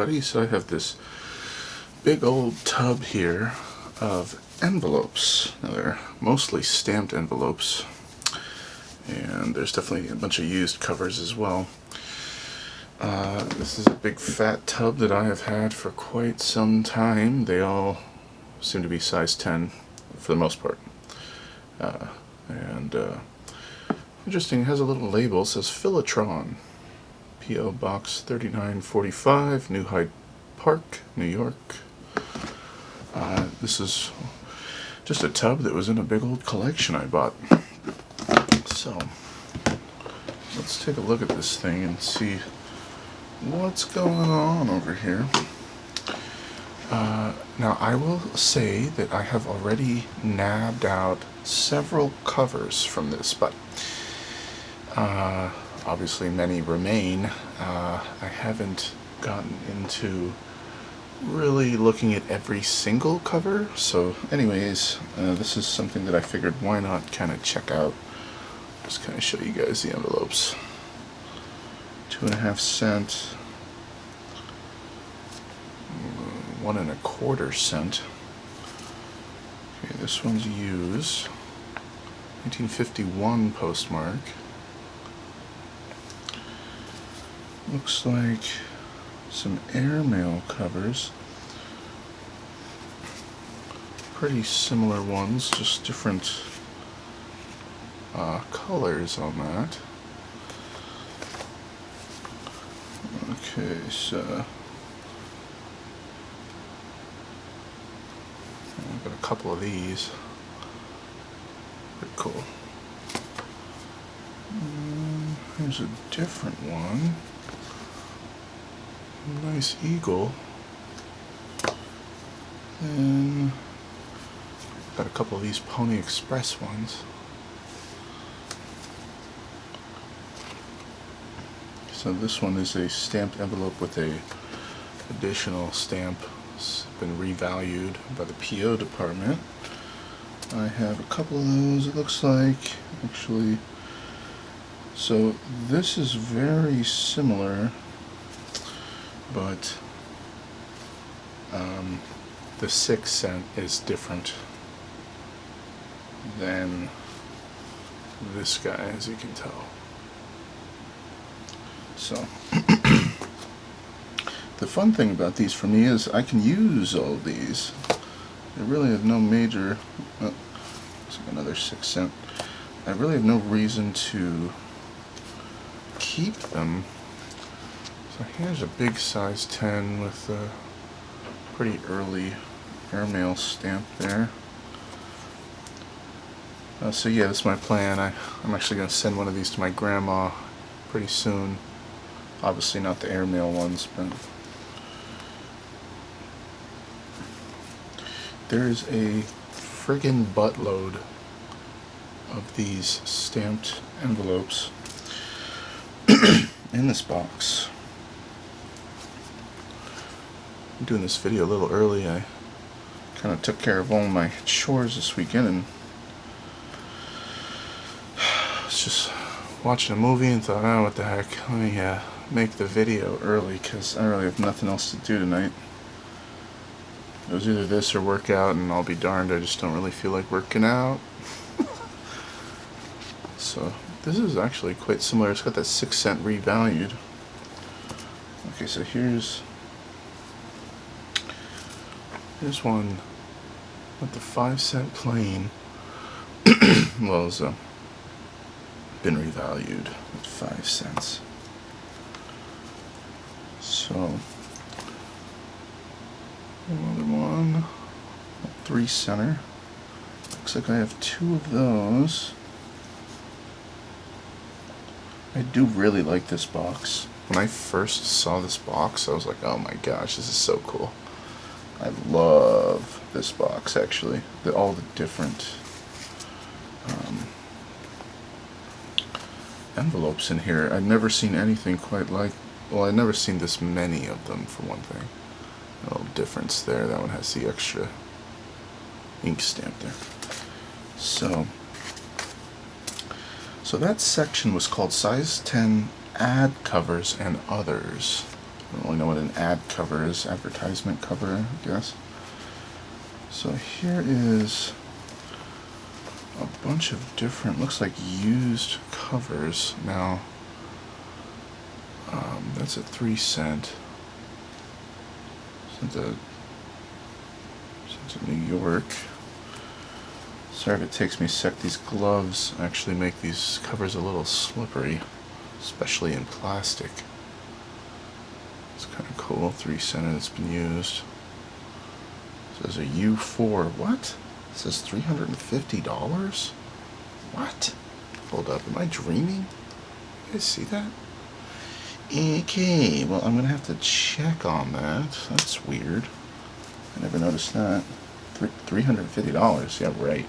everybody. So I have this big old tub here of envelopes. Now they're mostly stamped envelopes, and there's definitely a bunch of used covers as well. This is a big fat tub that I have had for quite some time. They all seem to be size 10 for the most part. Interesting, it has a little label, it says Philatron, P.O. Box 3945, New Hyde Park, New York. This is just a tub that was in a big old collection I bought. So, let's take a look at this thing and see what's going on over here. Now I will say that I have already nabbed out several covers from this, but obviously many remain. I haven't gotten into really looking at every single cover, so anyways, this is something that I figured why not kind of check out. Just kind of show you guys the envelopes. 2.5 cent, 1 1/4 cent. Okay, this one's used. 1951 postmark. Looks like some airmail covers. Pretty similar ones, just different colors on that. Okay, so I've got a couple of these. Pretty cool. Here's a different one. Nice eagle. Then got a couple of these Pony Express ones. So this one is a stamped envelope with a additional stamp. It's been revalued by the PO department. I have a couple of those, it looks like, actually. So this is very similar, but the 6 cent is different than this guy, as you can tell. So the fun thing about these for me is I can use all of these. I really have no major, looks like another 6 cent. I really have no reason to keep them. So here's a big size 10 with a pretty early airmail stamp there. So yeah, that's my plan. I'm actually going to send one of these to my grandma pretty soon. Obviously not the airmail ones, but there's a friggin' buttload of these stamped envelopes in this box. I'm doing this video a little early. I kind of took care of all my chores this weekend and was just watching a movie and thought, oh, what the heck, let me make the video early because I really have nothing else to do tonight. It was either this or work out, and I'll be darned, I just don't really feel like working out. So this is actually quite similar. It's got that 6 cent revalued. Okay, so here's one with the 5 cent plain. Well, it's been revalued at 5 cents. So another one, 3 center. Looks like I have 2 of those. I do really like this box. When I first saw this box, I was like, oh my gosh, this is so cool. I love this box, actually. All the different envelopes in here. I've never seen anything quite like, well, I've never seen this many of them, for one thing. A little difference there. That one has the extra ink stamp there. So that section was called Size 10 Ad Covers and Others. don't really know what an ad cover is. Advertisement cover, I guess. So here is a bunch of different, looks like used covers. Now, that's at 3 cents. Since in New York. Sorry if it takes me a sec. These gloves actually make these covers a little slippery, especially in plastic. It's kind of cool. 3 cents and it's been used. It says a U4. What? It says $350? What? Hold up. Am I dreaming? You guys see that? Okay. Well, I'm going to have to check on that. That's weird. I never noticed that. $350. Yeah, right.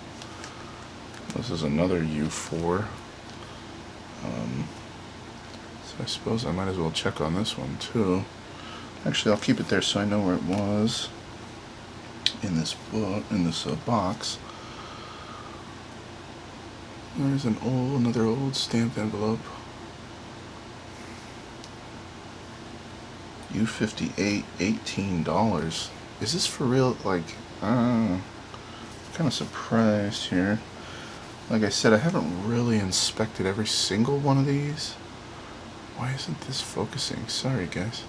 This is another U4. So I suppose I might as well check on this one too. Actually, I'll keep it there so I know where it was in this book, in this box. There's another old stamped envelope. U58, $18. Is this for real? Like, I'm kind of surprised here. Like I said, I haven't really inspected every single one of these. Why isn't this focusing? Sorry, guys.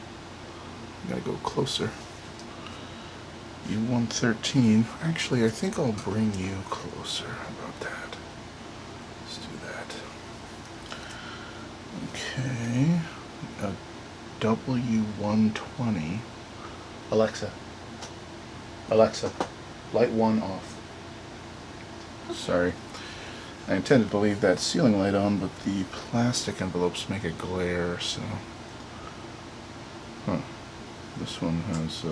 I gotta go closer. U113. Actually, I think I'll bring you closer. How about that? Let's do that. Okay. A W120. Alexa, light 1 off. Sorry. I intended to leave that ceiling light on, but the plastic envelopes make a glare, so... Huh. This one has,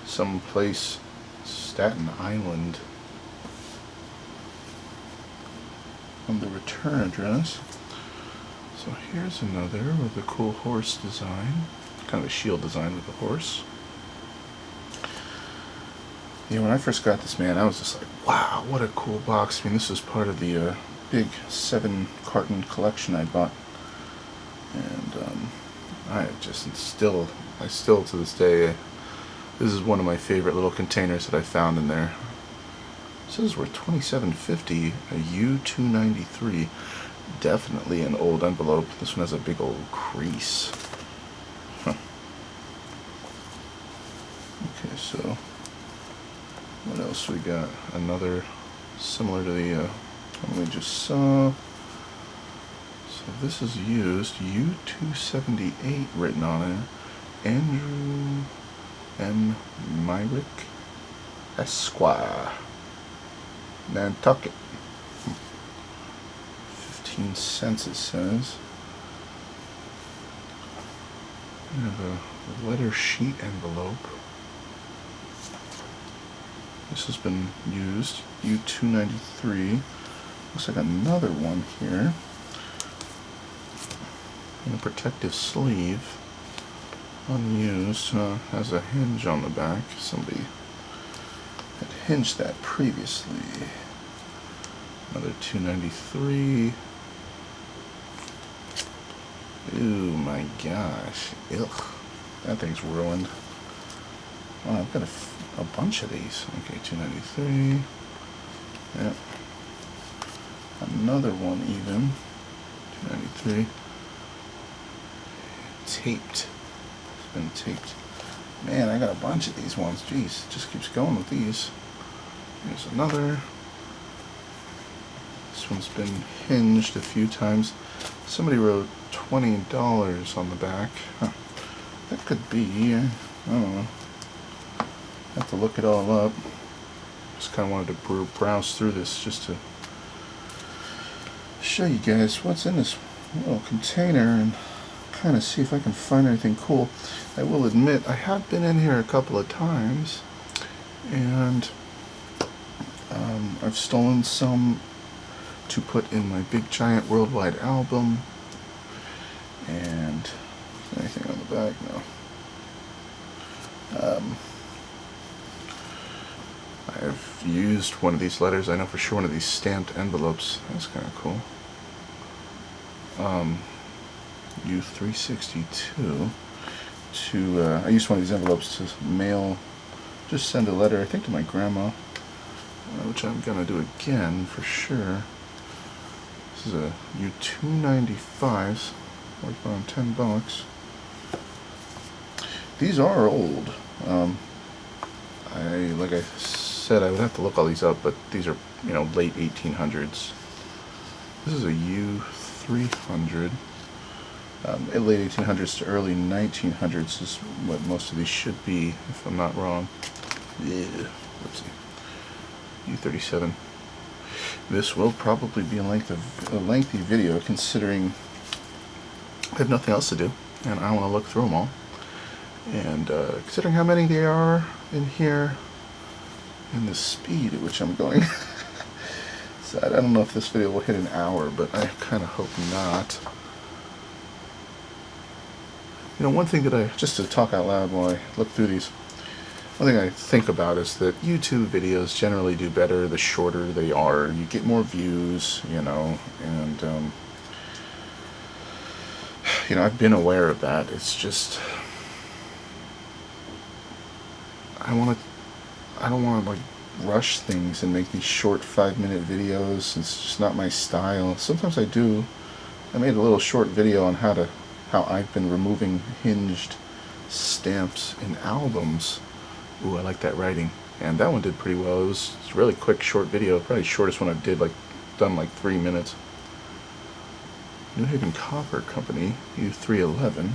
someplace Staten Island on the return address. So here's another with a cool horse design. Kind of a shield design with a horse. Yeah, when I first got this, man, I was just like, wow, what a cool box. I mean, this was part of the big 7-carton collection I bought. And I still to this day, this is one of my favorite little containers that I found in there. It says worth $27.50, a U293. Definitely an old envelope. This one has a big old crease. Huh. Okay, so what else we got? Another similar to the one we just saw. So this is used, U278 written on it. Andrew M. Myrick, Esquire, Nantucket. 15 cents it says. We have a letter sheet envelope. This has been used, U293. Looks like another one here. And a protective sleeve. Unused. Has a hinge on the back. Somebody had hinged that previously. Another 293. Ooh, my gosh. Ugh. That thing's ruined. Wow, I've got a bunch of these. Okay, 293. Yep. Another one even. 293. Taped. It's been taped. Man, I got a bunch of these ones. Jeez, it just keeps going with these. Here's another. This one's been hinged a few times. Somebody wrote $20 on the back. Huh. That could be, I don't know. Have to look it all up. Just kind of wanted to browse through this just to show you guys what's in this little container and kind of see if I can find anything cool. I will admit I have been in here a couple of times and I've stolen some to put in my big giant worldwide album. And anything on the back? No. I've used one of these letters. I know for sure one of these stamped envelopes. That's kind of cool. U362. to, I used one of these envelopes to mail, just send a letter, I think to my grandma, which I'm going to do again for sure. This is a U295s, like around $10. These are old. Like I said, I would have to look all these up, but these are, you know, late 1800s. This is a U300. Late 1800s to early 1900s is what most of these should be, if I'm not wrong. Yeah, let's see. U37. This will probably be a lengthy video, considering I have nothing else to do, and I want to look through them all. And considering how many there are in here, and the speed at which I'm going, so I don't know if this video will hit an hour, but I kind of hope not. You know, one thing that just to talk out loud while I look through these, one thing I think about is that YouTube videos generally do better the shorter they are. You get more views, you know, and, you know, I've been aware of that. It's just, I don't want to, like, rush things and make these short 5-minute videos. It's just not my style. Sometimes I do. I made a little short video on how I've been removing hinged stamps in albums. Ooh, I like that writing. And that one did pretty well. It was a really quick, short video. Probably the shortest one I did, done like 3 minutes. New Haven Copper Company, U311.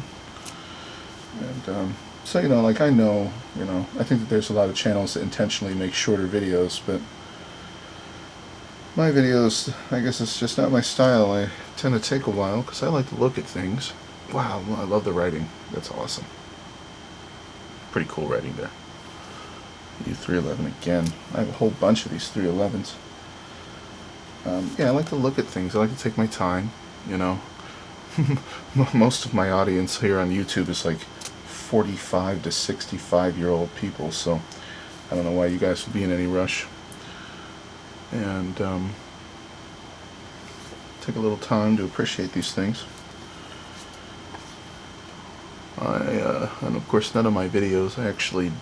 And, so, you know, like I know, you know, I think that there's a lot of channels that intentionally make shorter videos, but my videos, I guess it's just not my style. I tend to take a while because I like to look at things. Wow, I love the writing. That's awesome. Pretty cool writing there. U311 again. I have a whole bunch of these 311s. Yeah, I like to look at things. I like to take my time, you know. Most of my audience here on YouTube is like 45 to 65-year-old people, so I don't know why you guys would be in any rush. And take a little time to appreciate these things. And of course, none of my videos I actually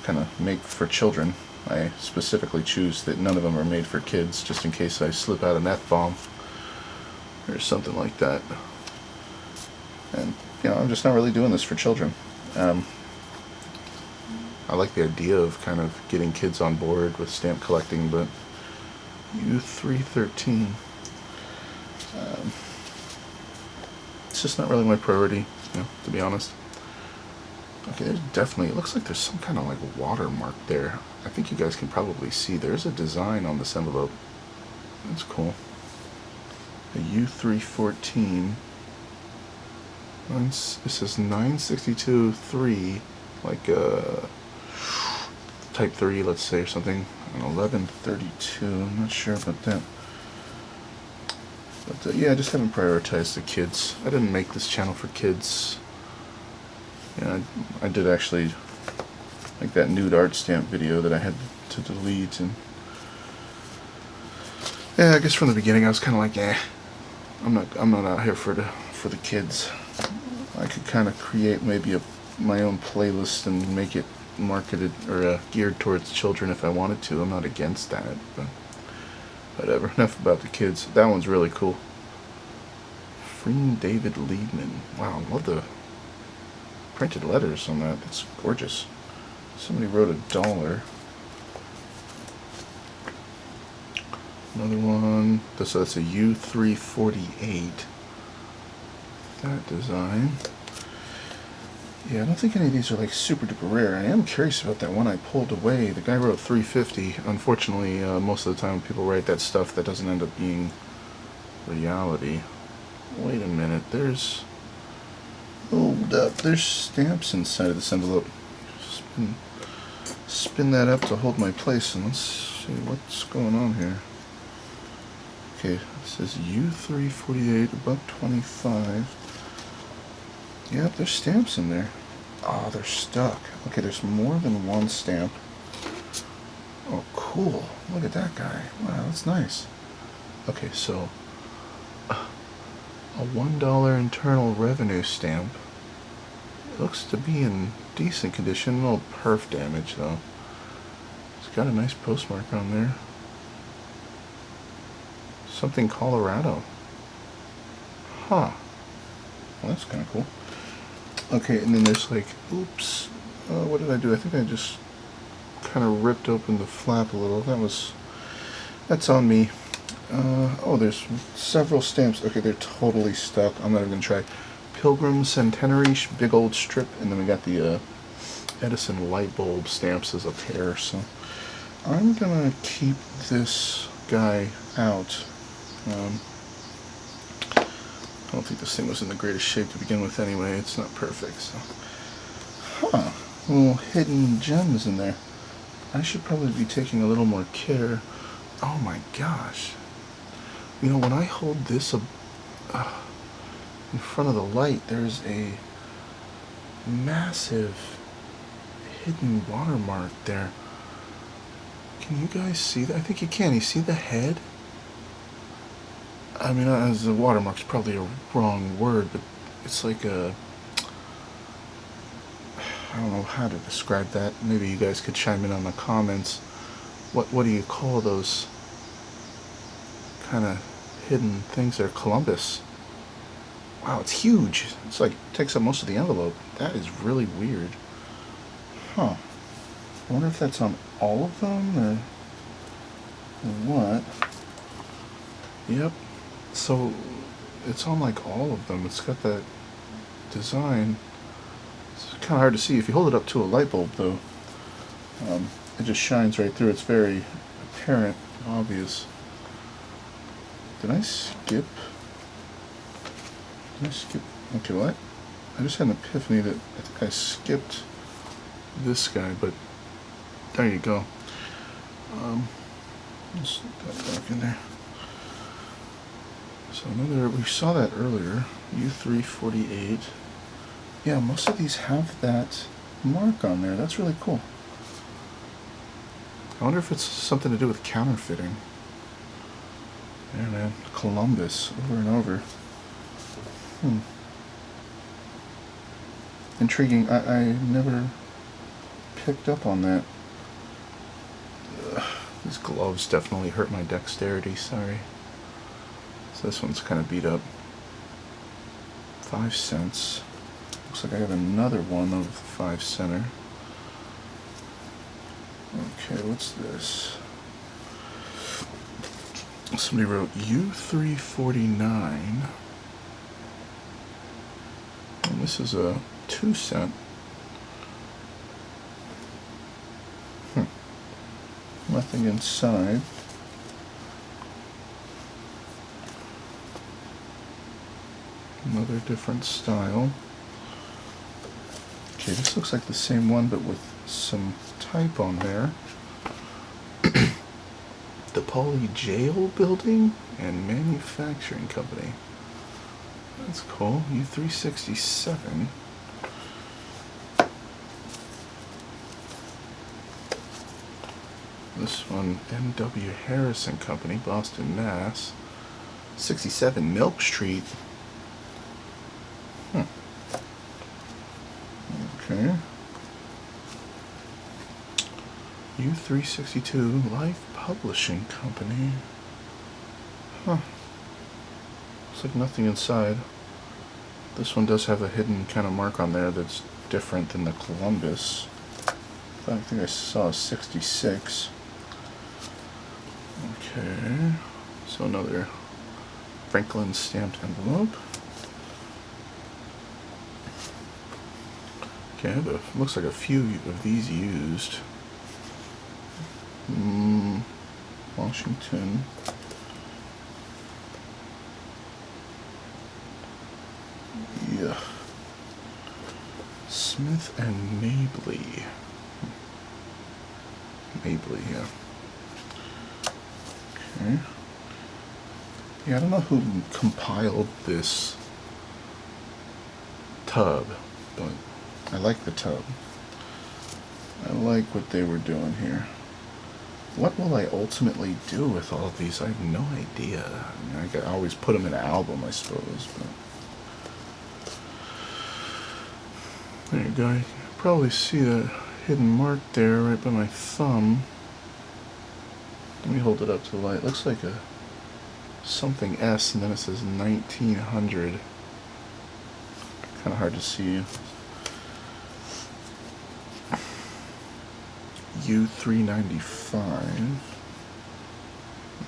kind of make for children. I specifically choose that none of them are made for kids, just in case I slip out an F-bomb or something like that. And, you know, I'm just not really doing this for children. I like the idea of kind of getting kids on board with stamp collecting, but U313, it's just not really my priority, you know, to be honest. Okay, there's definitely, it looks like there's some kind of like watermark there. I think you guys can probably see there's a design on this envelope. That's cool. A U314. This is 962.3, like type 3, let's say, or something. And 1132. I'm not sure about that. But yeah, I just haven't prioritized the kids. I didn't make this channel for kids. Yeah, I did actually, like that nude art stamp video that I had to delete, and yeah, I guess from the beginning I was kind of like, I'm not out here for the kids. I could kind of create maybe my own playlist and make it marketed or geared towards children if I wanted to. I'm not against that, but whatever. Enough about the kids. That one's really cool. Freeman David Liebman. Wow, I love the printed letters on that. It's gorgeous. Somebody wrote $1. Another one. So that's a U348. That design. Yeah, I don't think any of these are like super duper rare. I am curious about that one I pulled away. The guy wrote 350. Unfortunately, most of the time people write that stuff that doesn't end up being reality. Wait a minute. There's... Hold up. There's stamps inside of this envelope. Spin that up to hold my place, and let's see what's going on here. Okay, it says U348, $1.25. Yep, there's stamps in there. Oh, they're stuck. Okay, there's more than one stamp. Oh, cool. Look at that guy. Wow, that's nice. Okay, so a $1 internal revenue stamp It looks to be in decent condition. A little perf damage though. It's got a nice postmark on there. Something Colorado. Huh. Well, that's kind of cool. Okay, and then there's like, oops. What did I do? I think I just kind of ripped open the flap a little. That's on me. Oh, there's several stamps. Okay, they're totally stuck. I'm not even gonna try. Pilgrim Centenary, big old strip, and then we got the Edison light bulb stamps as a pair. So I'm gonna keep this guy out. I don't think this thing was in the greatest shape to begin with anyway. It's not perfect, so. Huh. Little hidden gems in there. I should probably be taking a little more care. Oh my gosh. You know, when I hold this in front of the light, there's a massive hidden watermark there. Can you guys see that? I think you can. You see the head? I mean, as a watermark's probably a wrong word, but it's like a... I don't know how to describe that. Maybe you guys could chime in on the comments. What do you call those kind of hidden things there? Columbus. Wow, it's huge. It's like, it takes up most of the envelope. That is really weird. Huh. I wonder if that's on all of them, or what? Yep. So, it's on like all of them. It's got that design. It's kind of hard to see. If you hold it up to a light bulb, though, it just shines right through. It's very apparent, obvious. Did I skip? Okay, what? I just had an epiphany that I think I skipped this guy, but there you go. Let's put that back in there. So we saw that earlier, U348. Yeah, most of these have that mark on there. That's really cool. I wonder if it's something to do with counterfeiting. Yeah, man, Columbus, over and over. Intriguing. I never picked up on that. These gloves definitely hurt my dexterity, sorry. So this one's kind of beat up. 5 cents. Looks like I have another one of the 5 center. Okay, what's this? Somebody wrote U349. And this is a 2 cent. Nothing inside. Another different style. Okay, this looks like the same one, but with some type on there. The Poly Jail Building and Manufacturing Company. That's cool. U367. This one, M.W. Harrison Company, Boston, Mass. 67 Milk Street. Okay. U362 Life Publishing Company. Looks like nothing inside. This one does have a hidden kind of mark on there that's different than the Columbus. I think I saw a 66. Okay. So another Franklin stamped envelope. Okay, looks like a few of these used. Washington. Yeah. Smith and Mabley. Mabley, yeah. Okay. Yeah, I don't know who compiled this tub, but I like the tub. I like what they were doing here. What will I ultimately do with all of these? I have no idea. I mean, I could always put them in an album, I suppose, but There you go. You can probably see that hidden mark there right by my thumb. Let me hold it up to the light. It looks like a something S, and then it says 1900. Kind of hard to see. U395.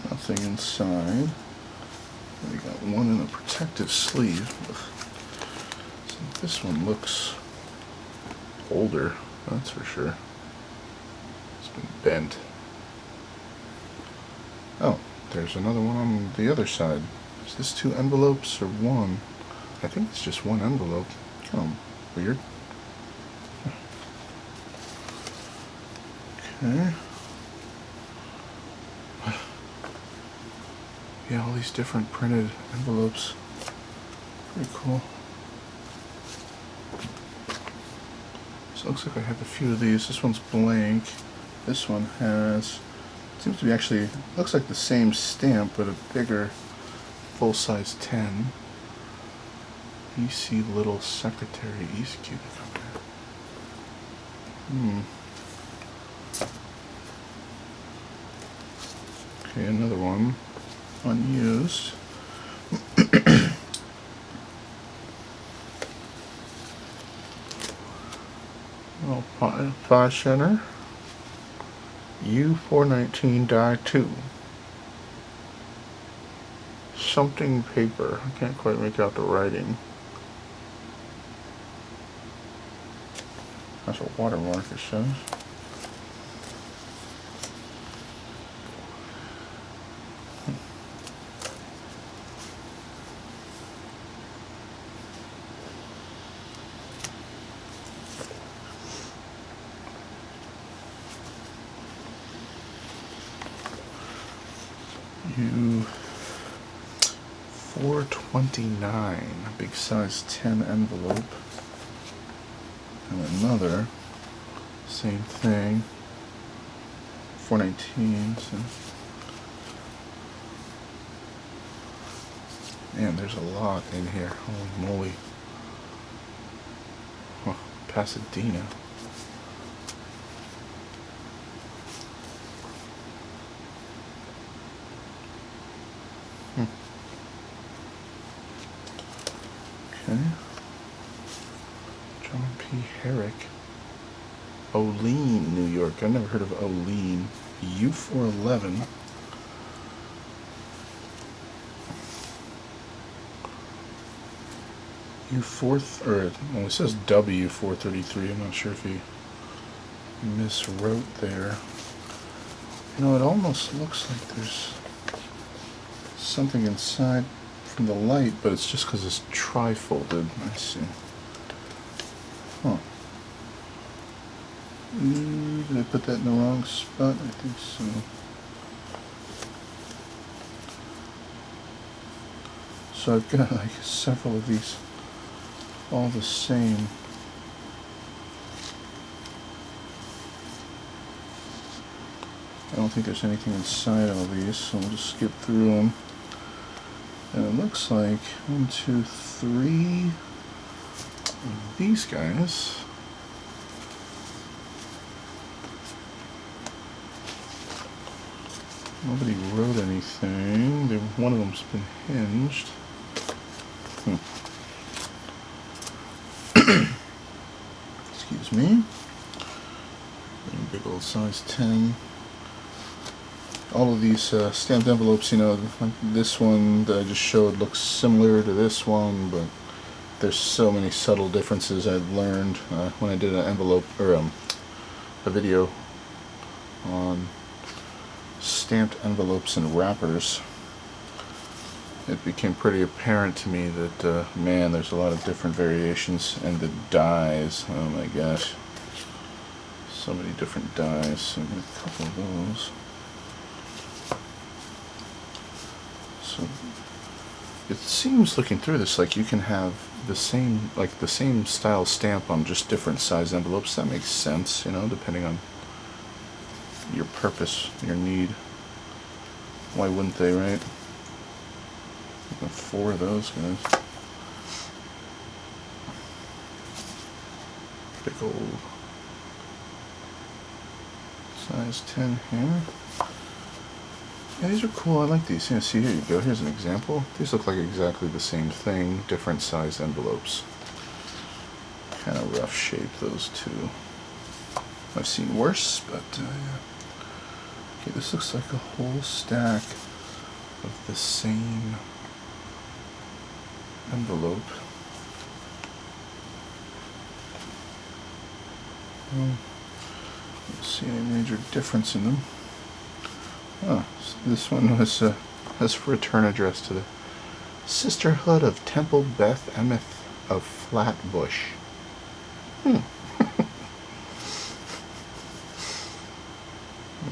Nothing inside. We got one in a protective sleeve. So this one looks older, that's for sure. It's been bent. Oh, there's another one on the other side. Is this 2 envelopes or 1? I think it's just 1 envelope. Kind of weird. Okay. Yeah, all these different printed envelopes. Pretty cool. So it looks like I have a few of these. This one's blank. This one has, seems to be actually, looks like the same stamp, but a bigger full-size 10. EC Little Secretary East Cubic. Okay, another one. Unused. Oh, Pie Center. U419 die 2. Something paper. I can't quite make out the writing. That's a watermark, it says. U429, big size 10 envelope, and another, same thing, 419. So. Man, there's a lot in here. Holy moly! Huh, Pasadena. Okay. John P. Herrick. Olean, New York. I've never heard of Olean. U411. Well, it says W433. I'm not sure if he miswrote there. You know, it almost looks like there's something inside from the light, but it's just because it's tri-folded. I see. Huh. Did I put that in the wrong spot? I think so. So I've got like several of these, all the same. I don't think there's anything inside all these, so we'll just skip through them. And it looks like 1, 2, 3 of these guys. Nobody wrote anything. One of them's been hinged. Excuse me. Big old size 10. All of these stamped envelopes, you know, like this one that I just showed looks similar to this one, but there's so many subtle differences I've learned when I did an envelope, or a video on stamped envelopes and wrappers. It became pretty apparent to me that, man, there's a lot of different variations, and the dies, oh my gosh, so many different dies. So I'm going to couple of those. So it seems, looking through this, like you can have the same, like the same style stamp on just different size envelopes. That makes sense, you know, depending on your purpose, your need. Why wouldn't they, right? 4 of those guys. big old size 10 here. Yeah, these are cool. I like these. Yeah, see, here you go. Here's an example. These look like exactly the same thing, different size envelopes. Kind of rough shape, those two. I've seen worse, but yeah. Okay, this looks like a whole stack of the same envelope. Don't see any major difference in them. Oh, so this one was has return address to the Sisterhood of Temple Beth Emeth of Flatbush.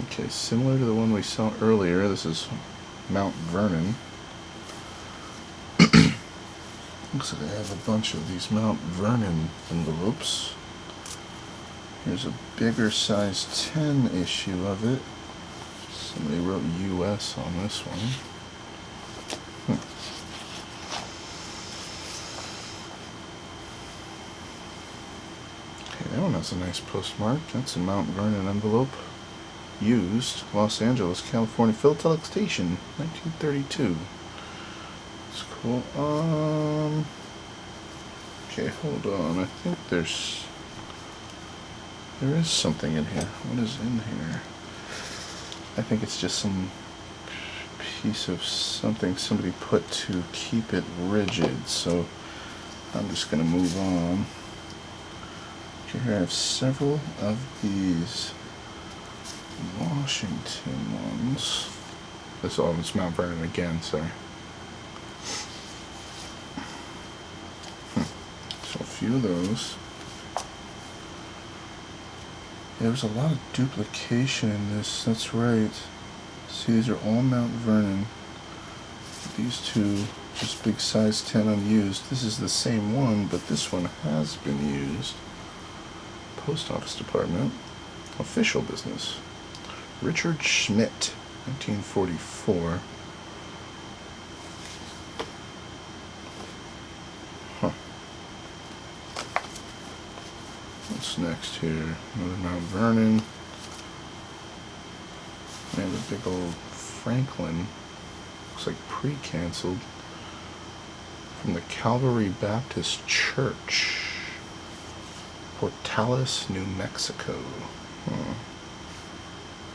Okay, similar to the one we saw earlier. This is Mount Vernon. Looks like I have a bunch of these Mount Vernon envelopes. Here's a bigger size 10 issue of it. Somebody wrote US on this one. Okay, that one has a nice postmark. That's a Mount Vernon envelope. Used, Los Angeles, California, Philatelic Station, 1932. That's cool. Okay, hold on. I think there is something in here. What is in here? I think it's just some piece of something somebody put to keep it rigid, so I'm just going to move on. Okay, here I have several of these Washington ones. This is Mount Vernon again, sorry. So a few of those. There was a lot of duplication in this, that's right. See, these are all Mount Vernon. These two, just big size 10 unused. This is the same one, but this one has been used. Post Office Department. Official business. Richard Schmidt, 1944. Huh. What's next here? Another Mount Vernon. And a big old Franklin. Looks like pre-canceled. From the Calvary Baptist Church. Portales, New Mexico. Huh.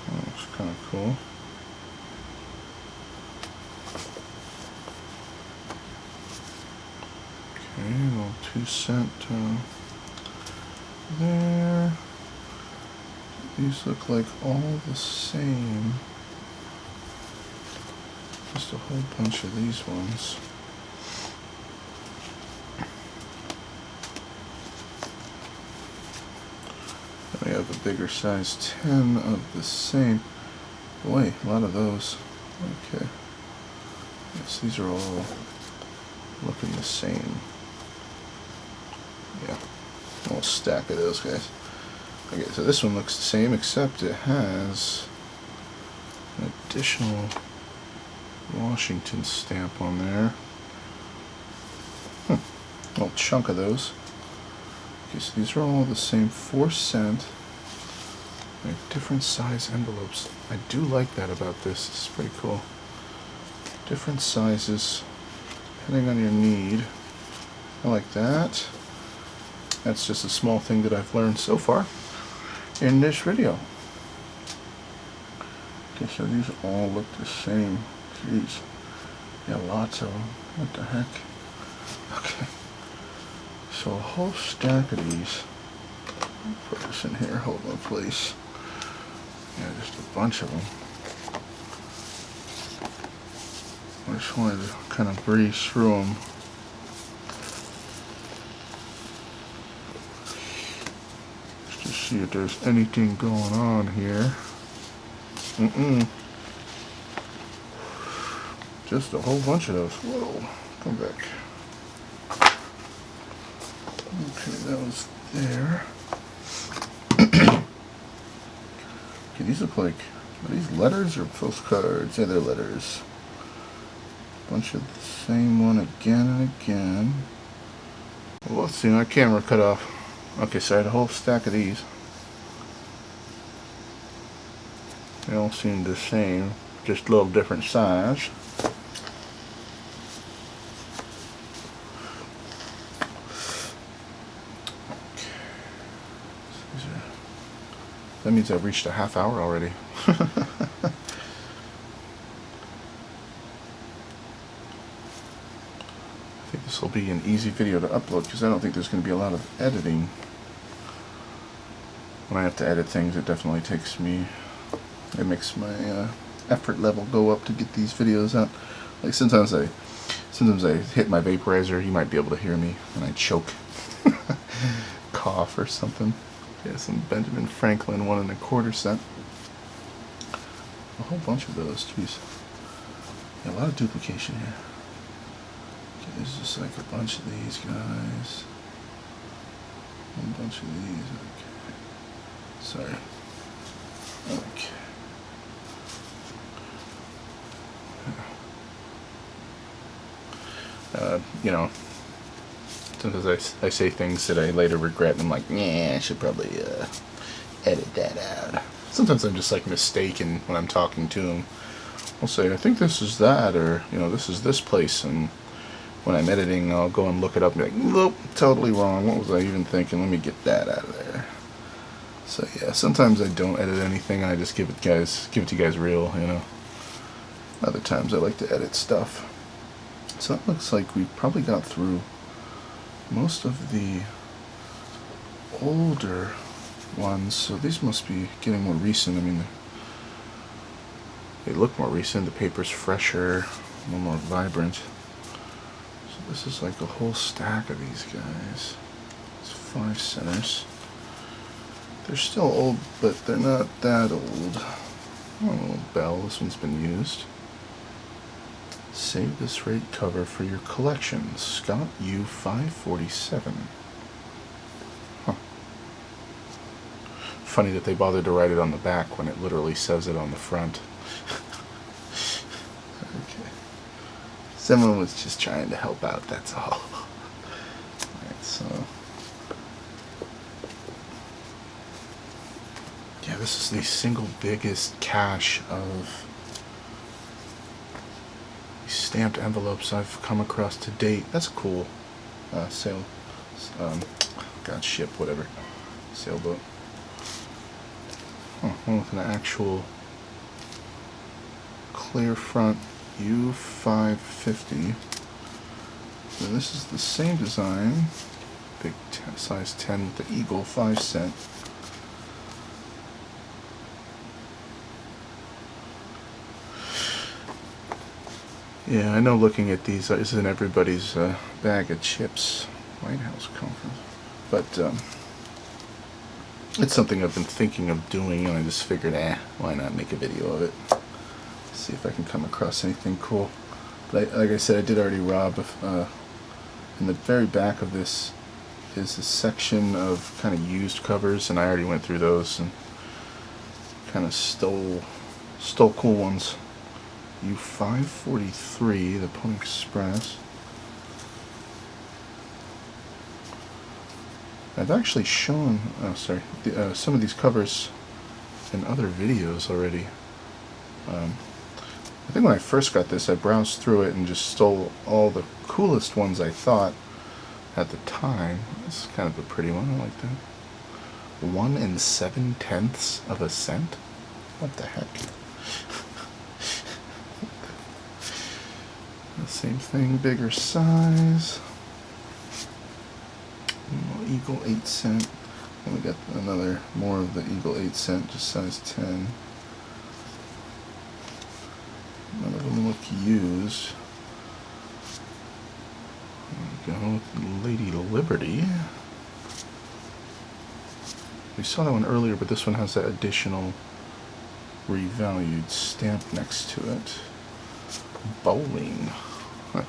That looks kind of cool. Okay, a little 2-cent there. These look like all the same. Just a whole bunch of these ones. We have a bigger size 10 of the same. Boy, a lot of those. Okay. Yes, these are all looking the same. Yeah. A whole stack of those guys. Okay, so this one looks the same, except it has an additional Washington stamp on there. A little chunk of those. Okay, so these are all the same 4-cent. They have different size envelopes. I do like that about this. It's pretty cool. Different sizes, depending on your need. I like that. That's just a small thing that I've learned so far in this video. Okay, so these all look the same. Jeez. Yeah, lots of them. What the heck? Okay. So a whole stack of these. I'll put this in here, hold my place. Yeah, just a bunch of them. I just wanted to kind of breeze through them. Just to see if there's anything going on here. Just a whole bunch of those. Whoa, come back. Okay, that was there. Okay, these look like, are these letters or postcards? Yeah, they're letters. Bunch of the same one again and again. Well, let's see, my camera cut off. Okay, so I had a whole stack of these. They all seem the same, just a little different size. That means I've reached a half hour already. I think this will be an easy video to upload because I don't think there's going to be a lot of editing. When I have to edit things, it definitely takes me, it makes my effort level go up to get these videos out. Like sometimes I hit my vaporizer, you might be able to hear me, and I choke, cough or something. Yeah, some Benjamin Franklin 1 1/4 cent. A whole bunch of those, jeez. Yeah, a lot of duplication here. Okay, there's just like a bunch of these guys. A bunch of these, okay. Sorry. Okay. You know, sometimes I say things that I later regret, and I'm like, yeah, I should probably edit that out. Sometimes I'm just like mistaken when I'm talking to them. I'll say, I think this is that, or, you know, this is this place, and when I'm editing, I'll go and look it up and be like, nope, totally wrong. What was I even thinking? Let me get that out of there. So yeah, sometimes I don't edit anything, and I just give it to you guys real, you know. Other times I like to edit stuff. So that looks like we probably got through most of the older ones, so these must be getting more recent. I mean, they look more recent, the paper's fresher, a little more vibrant. So this is like a whole stack of these guys. It's 5 centers. They're still old, but they're not that old. Oh, a little bell, this one's been used. Save this rate cover for your collection. Scott U 547. Huh. Funny that they bothered to write it on the back when it literally says it on the front. Okay. Someone was just trying to help out, that's all. Alright, so. Yeah, this is the single biggest cache of stamped envelopes I've come across to date. That's cool. Sail, God, ship, whatever. Sailboat. Oh, one with an actual clear front U550. So this is the same design, big size 10 with the Eagle 5 cent. Yeah, I know looking at these isn't everybody's bag of chips. White House Conference. But it's something I've been thinking of doing, and I just figured, why not make a video of it? See if I can come across anything cool. But like I said, I did already rob. In the very back of this is a section of kind of used covers, and I already went through those and kind of stole cool ones. U543, the Pony Express. I've actually shown, some of these covers in other videos already. I think when I first got this, I browsed through it and just stole all the coolest ones I thought at the time. This is kind of a pretty one, I like that. 1 7/10 of a cent? What the heck? The same thing, bigger size. Eagle 8 cent. And we got more of the Eagle 8 cent, just size 10. None of them look used. There we go with Lady Liberty. We saw that one earlier, but this one has that additional revalued stamp next to it. Bowling. Huh.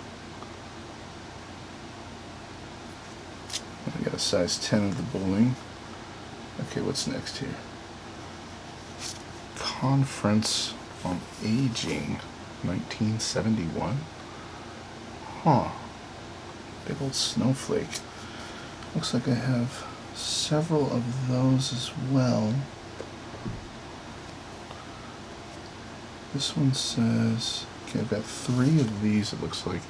I got a size 10 of the bowling. Okay, what's next here? Conference on Aging, 1971. Huh. Big old snowflake. Looks like I have several of those as well. This one says, okay, I've got 3 of these, it looks like.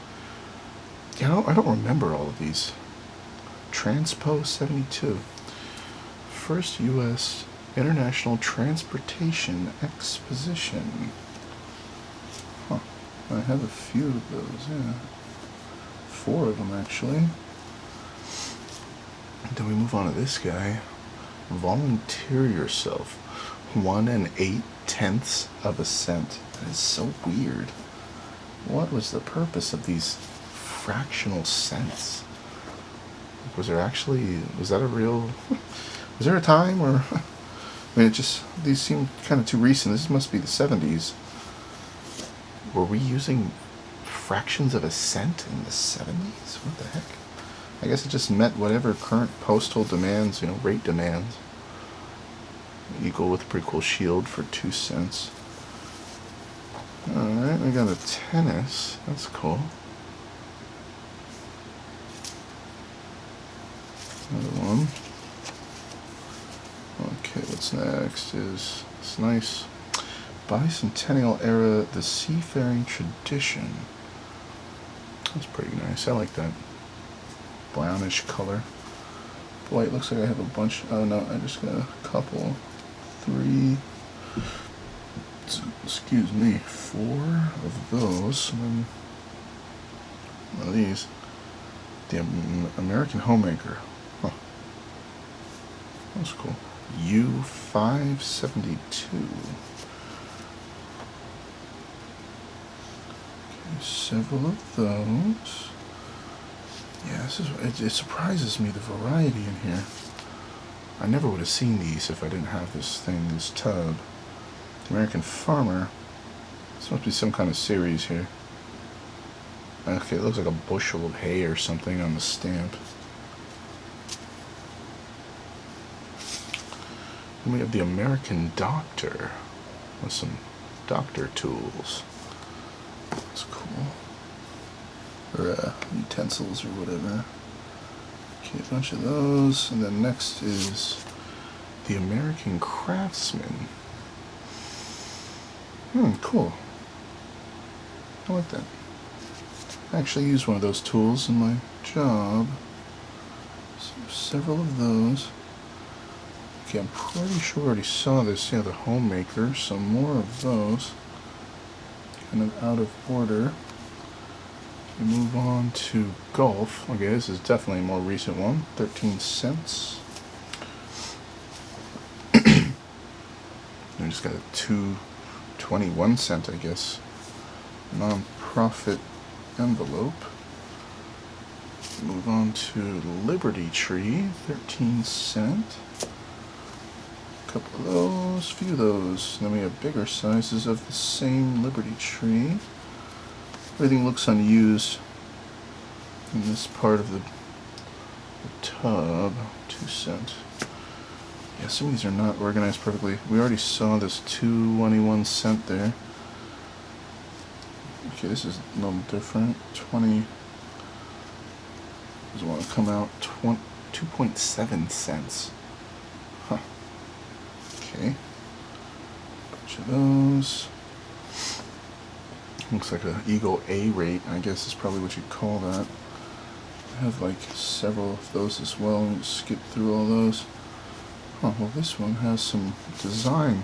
Yeah, I don't remember all of these. Transpo 72. First U.S. International Transportation Exposition. Huh. I have a few of those, yeah. 4 of them, actually. Then we move on to this guy. Volunteer yourself. 1 8/10 of a cent. That is so weird. What was the purpose of these fractional cents? Was that a real, was there a time, or, I mean, these seem kind of too recent. This must be the 70s. Were we using fractions of a cent in the 70s? What the heck? I guess it just met whatever current postal demands, rate demands. Equal with a pretty cool shield for 2 cents. Alright, we got a tennis. That's cool. Another one. Okay, what's next is this nice bicentennial era, the seafaring tradition. That's pretty nice. I like that brownish color. Boy, it looks like I have a bunch. Oh no, I just got a couple. 3, excuse me, 4 of those, and then one of these. The American Homemaker. Huh. That's cool. U572. Okay, several of those. Yeah, it surprises me, the variety in here. I never would have seen these if I didn't have this tub. The American Farmer. This must be some kind of series here. Okay, it looks like a bushel of hay or something on the stamp. Then we have the American Doctor with some doctor tools. That's cool. Or utensils or whatever. Okay, a bunch of those. And then next is the American Craftsman. Cool. I like that. I actually use one of those tools in my job. So several of those. Okay, I'm pretty sure I already saw this. Yeah, the Homemaker. Some more of those. Kind of out of order. We move on to Golf. Okay, this is definitely a more recent one. 13 cents. I just got a 2.21 cent, I guess, non-profit envelope. Move on to Liberty Tree, 13 cent. A couple of those, few of those. Then we have bigger sizes of the same Liberty Tree. Everything looks unused in this part of the tub. 2 cent. Yeah, some of these are not organized perfectly. We already saw this 2.21 cent there. Okay, this is a little different. 20. Does want to come out 2.7 cents. Huh. Okay. Bunch of those. Looks like an Eagle A rate, I guess is probably what you'd call that. I have like several of those as well, and skip through all those. Oh, well, this one has some design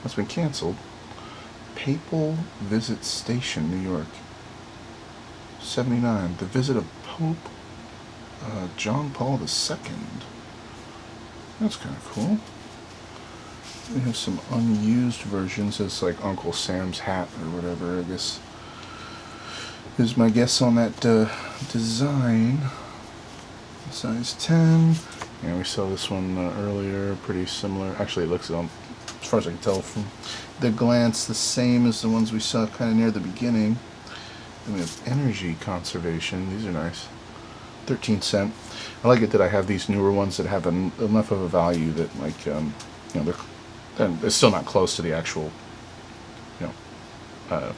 that's been canceled. Papal Visit Station, New York. 79. The visit of Pope John Paul II. That's kind of cool. We have some unused versions. It's like Uncle Sam's hat or whatever, I guess, is my guess on that design. Size 10. Yeah, we saw this one earlier, pretty similar. Actually, it looks, as far as I can tell from the glance, the same as the ones we saw kind of near the beginning. Then we have energy conservation. These are nice. 13 cent. I like it that I have these newer ones that have enough of a value that, like, they're still not close to the actual,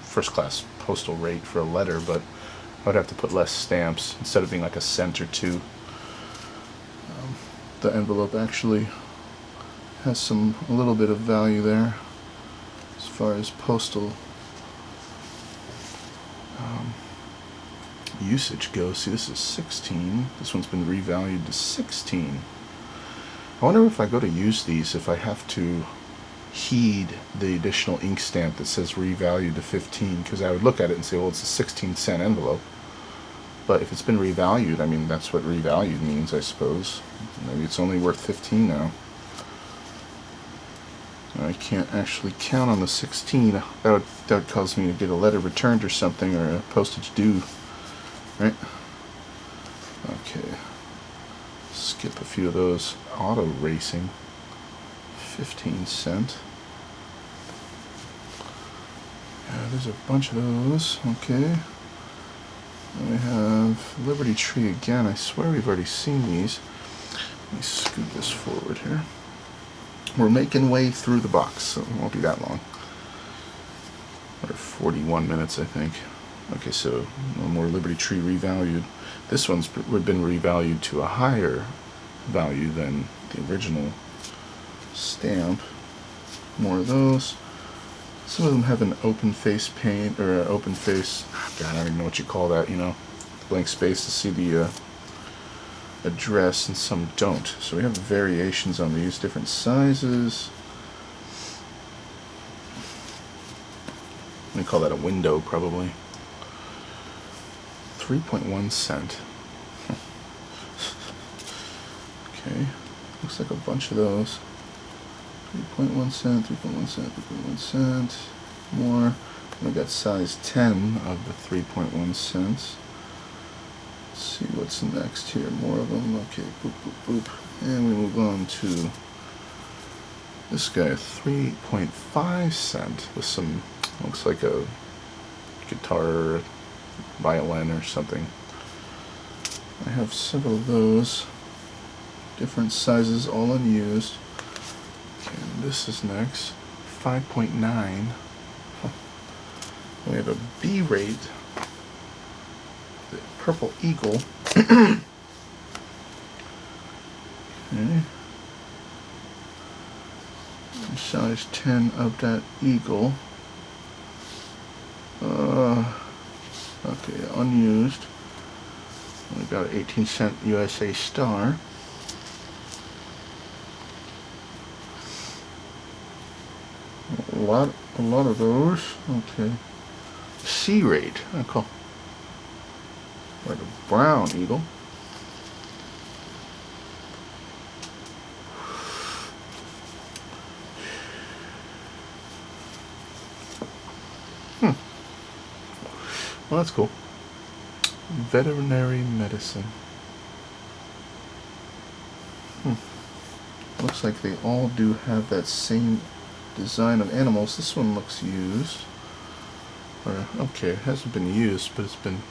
first class postal rate for a letter, but I would have to put less stamps instead of being like a cent or two. the envelope actually has a little bit of value there as far as postal usage goes. See, this is 16. This one's been revalued to 16. I wonder if I go to use these, if I have to heed the additional ink stamp that says revalued to 15, because I would look at it and say, well, it's a 16-cent envelope. But if it's been revalued, I mean, that's what revalued means, I suppose. Maybe it's only worth 15 now. I can't actually count on the 16. That would cause me to get a letter returned or something, or a postage due, right? Okay. Skip a few of those. Auto racing. 15 cent. Yeah, there's a bunch of those. Okay. Then we have Liberty Tree again. I swear we've already seen these. Let me scoot this forward here. We're making way through the box, so it won't be that long. Or 41 minutes, I think. Okay, so no more Liberty Tree revalued. This one's been revalued to a higher value than the original stamp. More of those. Some of them have an open face paint, or an open face, God, I don't even know what you call that, you know, blank space to see the address, and some don't. So we have variations on these, different sizes. We call that a window, probably. 3.1 cent. Okay, looks like a bunch of those. 3.1 cent, 3.1 cent, 3.1 cent. More. We got size 10 of the 3.1 cents. Let's see what's next here. More of them. Okay, boop, boop, boop. And we move on to this guy, 3.5 cent with some, looks like a guitar, violin or something. I have several of those. Different sizes, all unused. Okay, this is next. 5.9. We have a B rate. The Purple Eagle. Okay. Size 10 of that eagle. Okay, unused. We got an 18-cent USA star. A lot of those. Okay. C rate. I call like a brown eagle. Well, that's cool. Veterinary medicine. Looks like they all do have that same design of animals. This one looks used. Or, okay, it hasn't been used, but it's been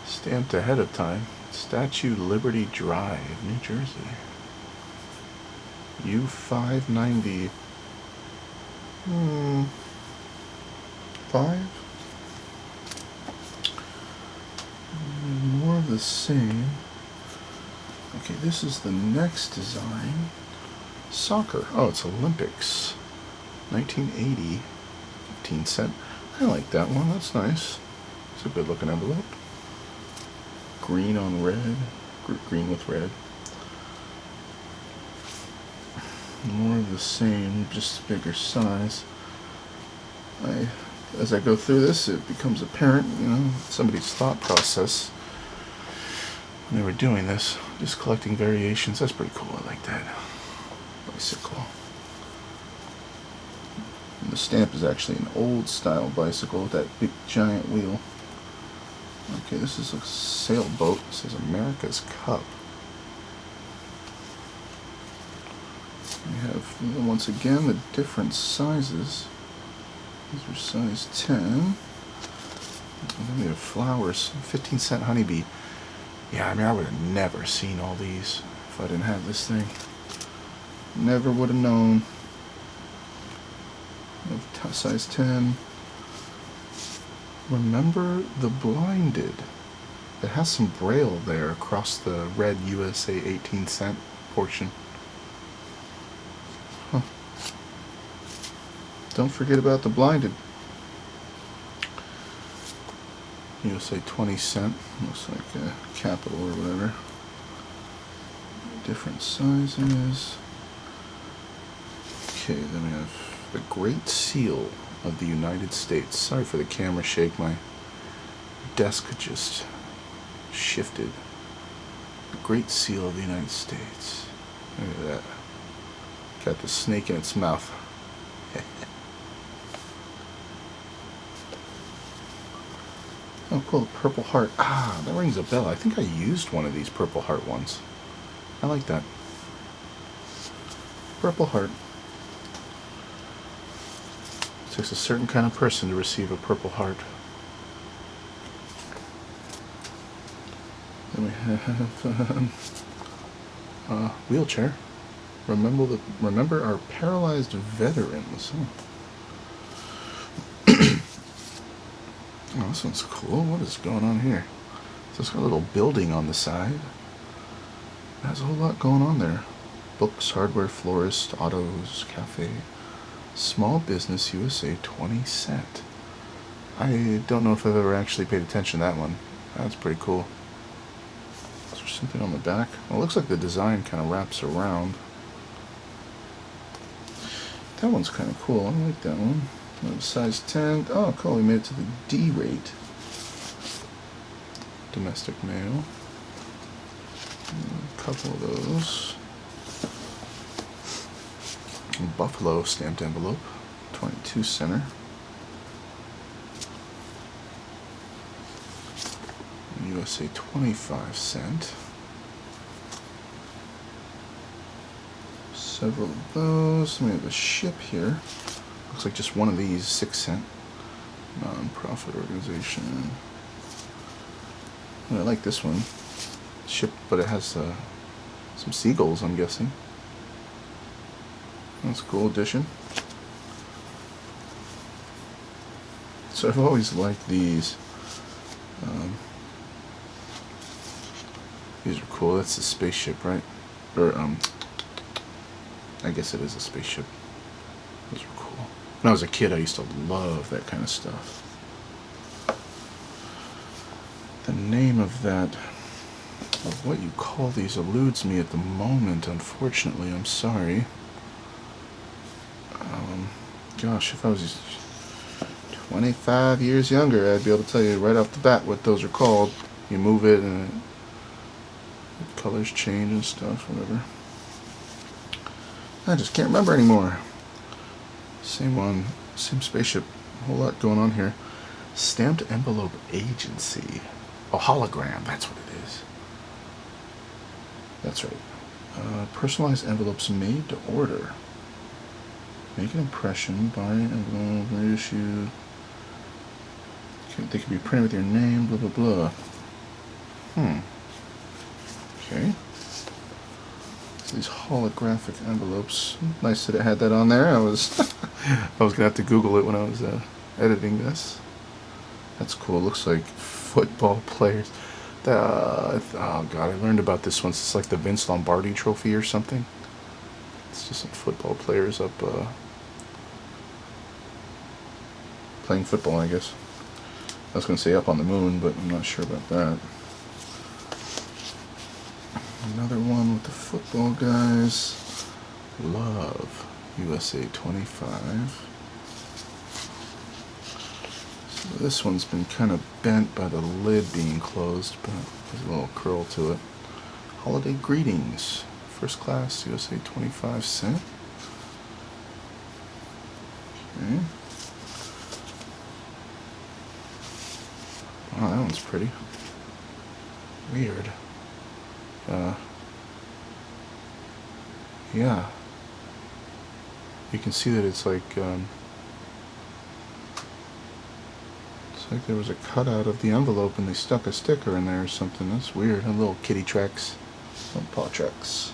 stamped ahead of time. Statue Liberty Drive, New Jersey. U590. 5? More of the same. Okay, this is the next design. Soccer. Oh, it's Olympics. 1980. 15 cent. I like that one. That's nice. It's a good looking envelope. Green on red. Green with red. More of the same, just bigger size. As I go through this, it becomes apparent, you know, somebody's thought process when they were doing this. Just collecting variations. That's pretty cool. I like that. Bicycle. And the stamp is actually an old style bicycle with that big giant wheel. Okay, this is a sailboat. It says America's Cup. We have, once again, the different sizes. These are size 10. And then we have flowers. 15 cent honeybee. Yeah, I mean, I would have never seen all these if I didn't have this thing. Never would have known. Size 10. Remember the Blinded. It has some braille there across the red USA 18 cent portion. Huh. Don't forget about the blinded. You'll say 20 cent. Looks like a capital or whatever. Different sizes. Okay, then we have the Great Seal of the United States. Sorry for the camera shake. My desk just shifted. The Great Seal of the United States. Look at that. Got the snake in its mouth. Oh, cool. The Purple Heart. Ah, that rings a bell. I think I used one of these Purple Heart ones. I like that. Purple Heart. It takes a certain kind of person to receive a Purple Heart. Then we have wheelchair. Remember our paralyzed veterans. Oh, this one's cool. What is going on here? So it's got a little building on the side. It has a whole lot going on there. Books, hardware, florist, autos, cafe. Small business USA, 20 cent. I don't know if I've ever actually paid attention to that one. That's pretty cool. Is there something on the back? Well, it looks like the design kind of wraps around. That one's kind of cool. I like that one. Size 10. Oh, cool. We made it to the D rate. Domestic mail. A couple of those. Buffalo stamped envelope. 22 center. USA 25 cent. Several of those. We have a ship here. Looks like just one of these, 6 cent. Non-profit organization. I like this one. Ship, but it has some seagulls, I'm guessing. That's a cool addition. So I've always liked these. These are cool. That's a spaceship, right? Or I guess it is a spaceship. Those are cool. When I was a kid, I used to love that kind of stuff. The name of that, of what you call these, eludes me at the moment, unfortunately. I'm sorry. Gosh, if I was 25 years younger, I'd be able to tell you right off the bat what those are called. You move it and the colors change and stuff, whatever. I just can't remember anymore. Same one, same spaceship. A whole lot going on here. Stamped envelope agency. Oh, hologram, that's what it is. That's right. Personalized envelopes made to order. Make an impression, buy an envelope, reissue. They can be printed with your name, blah, blah, blah. Okay. These holographic envelopes. Nice that it had that on there. I was gonna have to Google it when I was editing this. That's cool. It looks like football players. Oh god, I learned about this once. It's like the Vince Lombardi Trophy or something. It's just some football players up playing football, I guess. I was gonna say up on the moon, but I'm not sure about that. Another one with the football guys. Love. USA 25. So this one's been kind of bent by the lid being closed, but there's a little curl to it. Holiday greetings. First class, USA 25 cent. Okay. Wow, that one's pretty. Weird. Yeah. You can see that it's like there was a cutout of the envelope and they stuck a sticker in there or something. That's weird. A little kitty tracks, little paw tracks.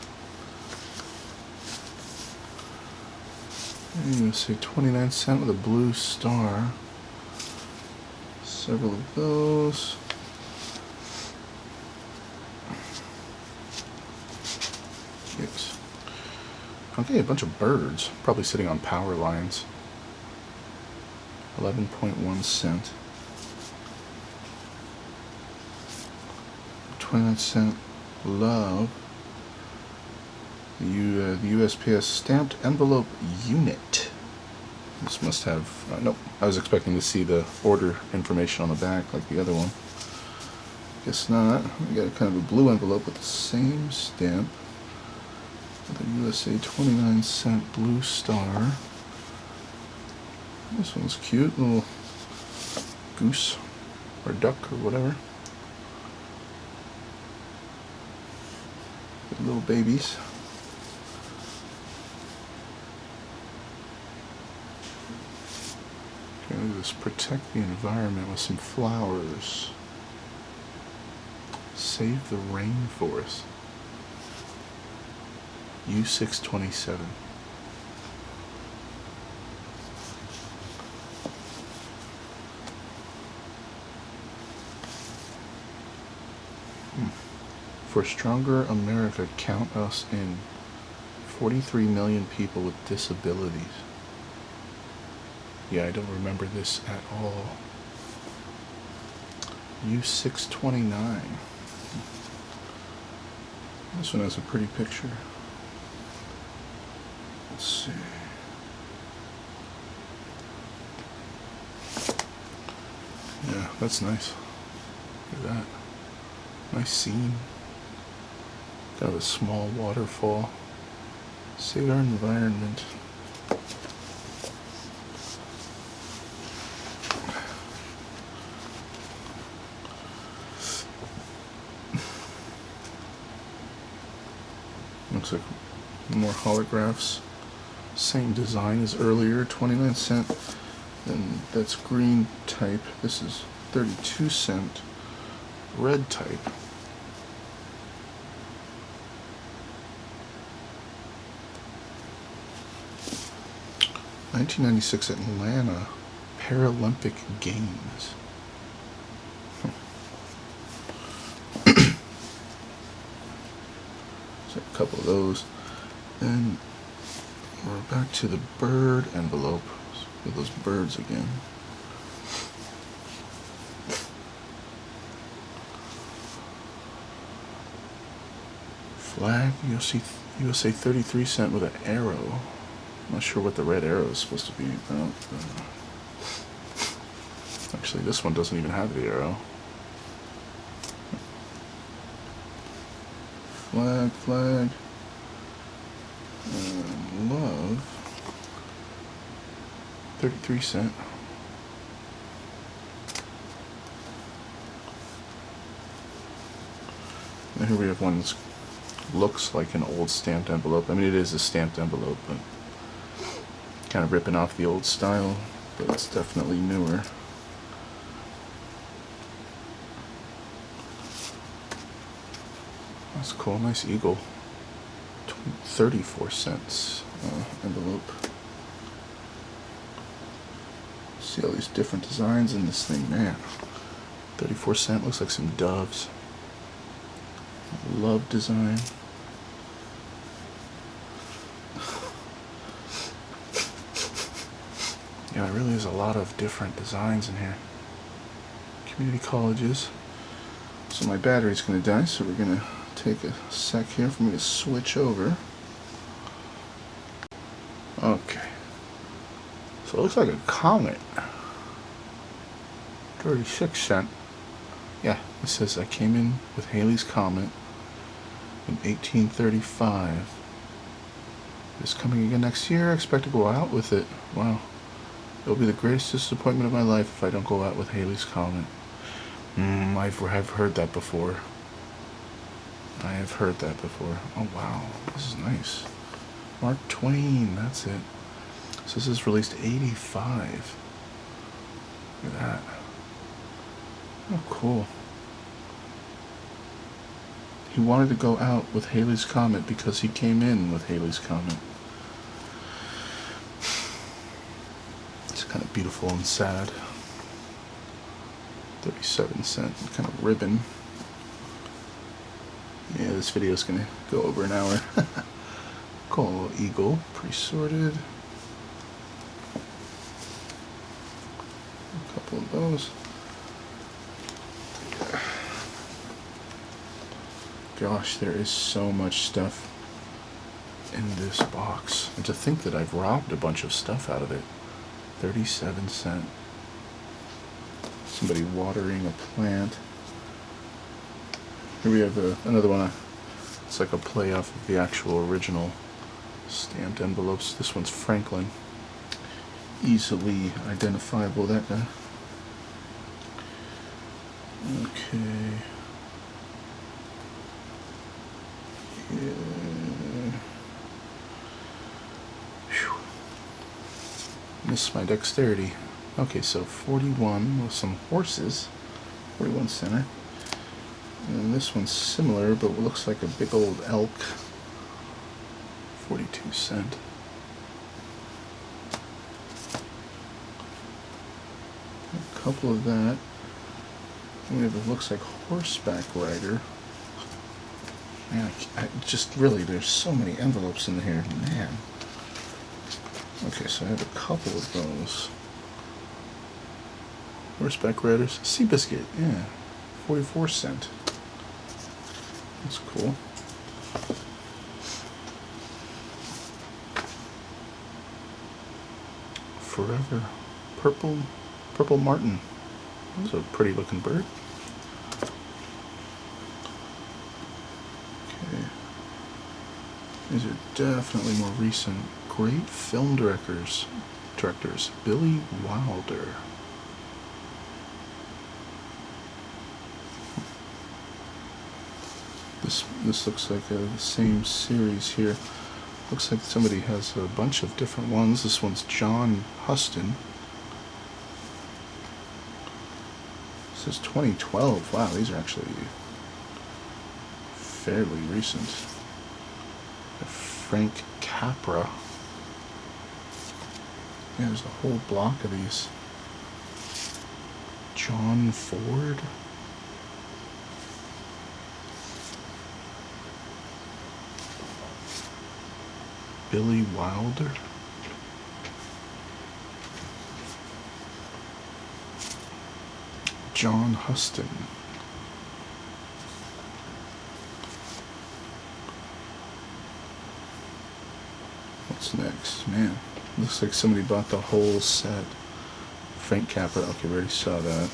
You say 29 cent with a blue star. Several of those. Okay, a bunch of birds, probably sitting on power lines. 11.1 cent. 29-cent love. The USPS stamped envelope unit. This must have, nope, I was expecting to see the order information on the back like the other one. Guess not. We got kind of a blue envelope with the same stamp. With a USA 29-cent blue star. This one's cute, little goose or duck or whatever. Good little babies. Okay, look at this. Protect the environment with some flowers. Save the rainforest. U627. For stronger America, count us in. 43 million people with disabilities. Yeah, I don't remember this at all. U629. This one has a pretty picture. Let's see. Yeah, that's nice. Look at that. Nice scene. Got a small waterfall. Save our environment. Looks like more holographs. Same design as earlier, 29-cent. Then that's green type. This is 32-cent red type. (1996) Atlanta Paralympic Games. So a couple of those. Then we're back to the bird envelope. With those birds again. Flag USA 33-cent with an arrow. I'm not sure what the red arrow is supposed to be about. Actually, this one doesn't even have the arrow. Flag. Love. 33-cent. And here we have one that looks like an old stamped envelope. I mean, it is a stamped envelope, but kind of ripping off the old style, but it's definitely newer. That's cool. Nice eagle. 34 cents envelope. See all these different designs in this thing, man. 34 cent, looks like some doves. Love design. Yeah, there really is a lot of different designs in here. Community colleges. So my battery's gonna die, so we're gonna take a sec here for me to switch over. Okay. So it looks like a comet. 36 cent. Yeah, it says I came in with Halley's Comet in 1835. It's coming again next year. I expect to go out with it. Wow. It'll be the greatest disappointment of my life if I don't go out with Halley's Comet. I've heard that before. I have heard that before. Oh wow, this is nice. Mark Twain, that's it. So this is released 85. Look at that. Oh, cool. He wanted to go out with Halley's Comet because he came in with Halley's Comet. It's kind of beautiful and sad. 37 cent kind of ribbon. Yeah, this video is going to go over an hour. sparkle eagle, pre-sorted. A couple of those. Gosh, there is so much stuff in this box. And to think that I've robbed a bunch of stuff out of it. 37 cents. Somebody watering a plant. Here we have another one. It's like a play off of the actual original stamped envelopes. This one's Franklin. Easily identifiable, that guy. Okay. Yeah. Whew. Missed my dexterity. Okay, so 41 with some horses. 41 center. And this one's similar, but looks like a big old elk. 42 cents. A couple of that. And we have what looks like horseback rider. Man, I just really, there's so many envelopes in here, man. Okay, so I have a couple of those. Horseback riders. Seabiscuit, yeah. 44 cents. That's cool. Forever. Purple martin. That's a pretty looking bird. Okay. These are definitely more recent. Great film directors. Billy Wilder. This looks like the same series here. Looks like somebody has a bunch of different ones. This one's John Huston. This is 2012. Wow, these are actually fairly recent. Frank Capra. Yeah, there's a whole block of these. John Ford. Billy Wilder. John Huston. What's next? Man, looks like somebody bought the whole set. Frank Capra. Okay, we already saw that.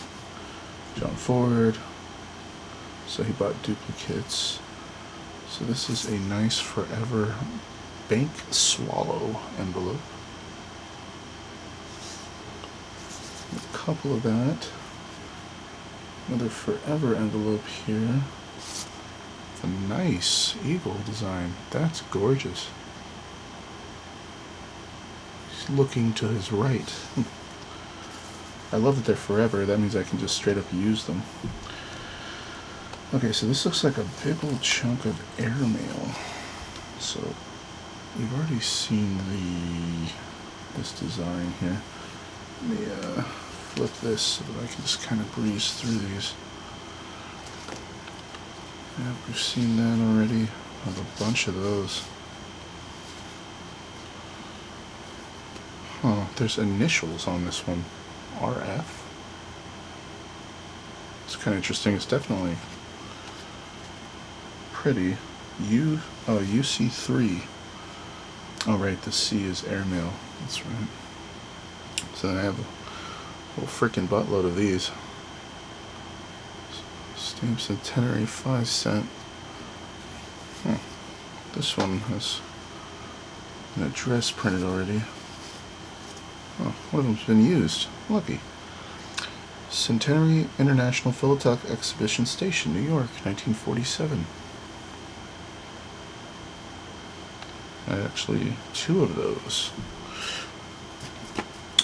John Ford. So he bought duplicates. So this is a nice Forever Bank Swallow envelope. A couple of that. Another Forever envelope here. A nice eagle design. That's gorgeous. He's looking to his right. I love that they're Forever. That means I can just straight up use them. Okay, so this looks like a big old chunk of airmail. So we've already seen this design here. Let me flip this so that I can just kind of breeze through these. Yeah, we've seen that already. I have a bunch of those. Huh, there's initials on this one. RF. It's kind of interesting. It's definitely pretty. UC3. Oh, right, the C is airmail. That's right. So I have a whole freaking buttload of these. Stamp Centenary, 5 cents. This one has an address printed already. Oh, one of them's been used. Lucky. Centenary International Philatelic Exhibition Station, New York, 1947. Actually, 2 of those.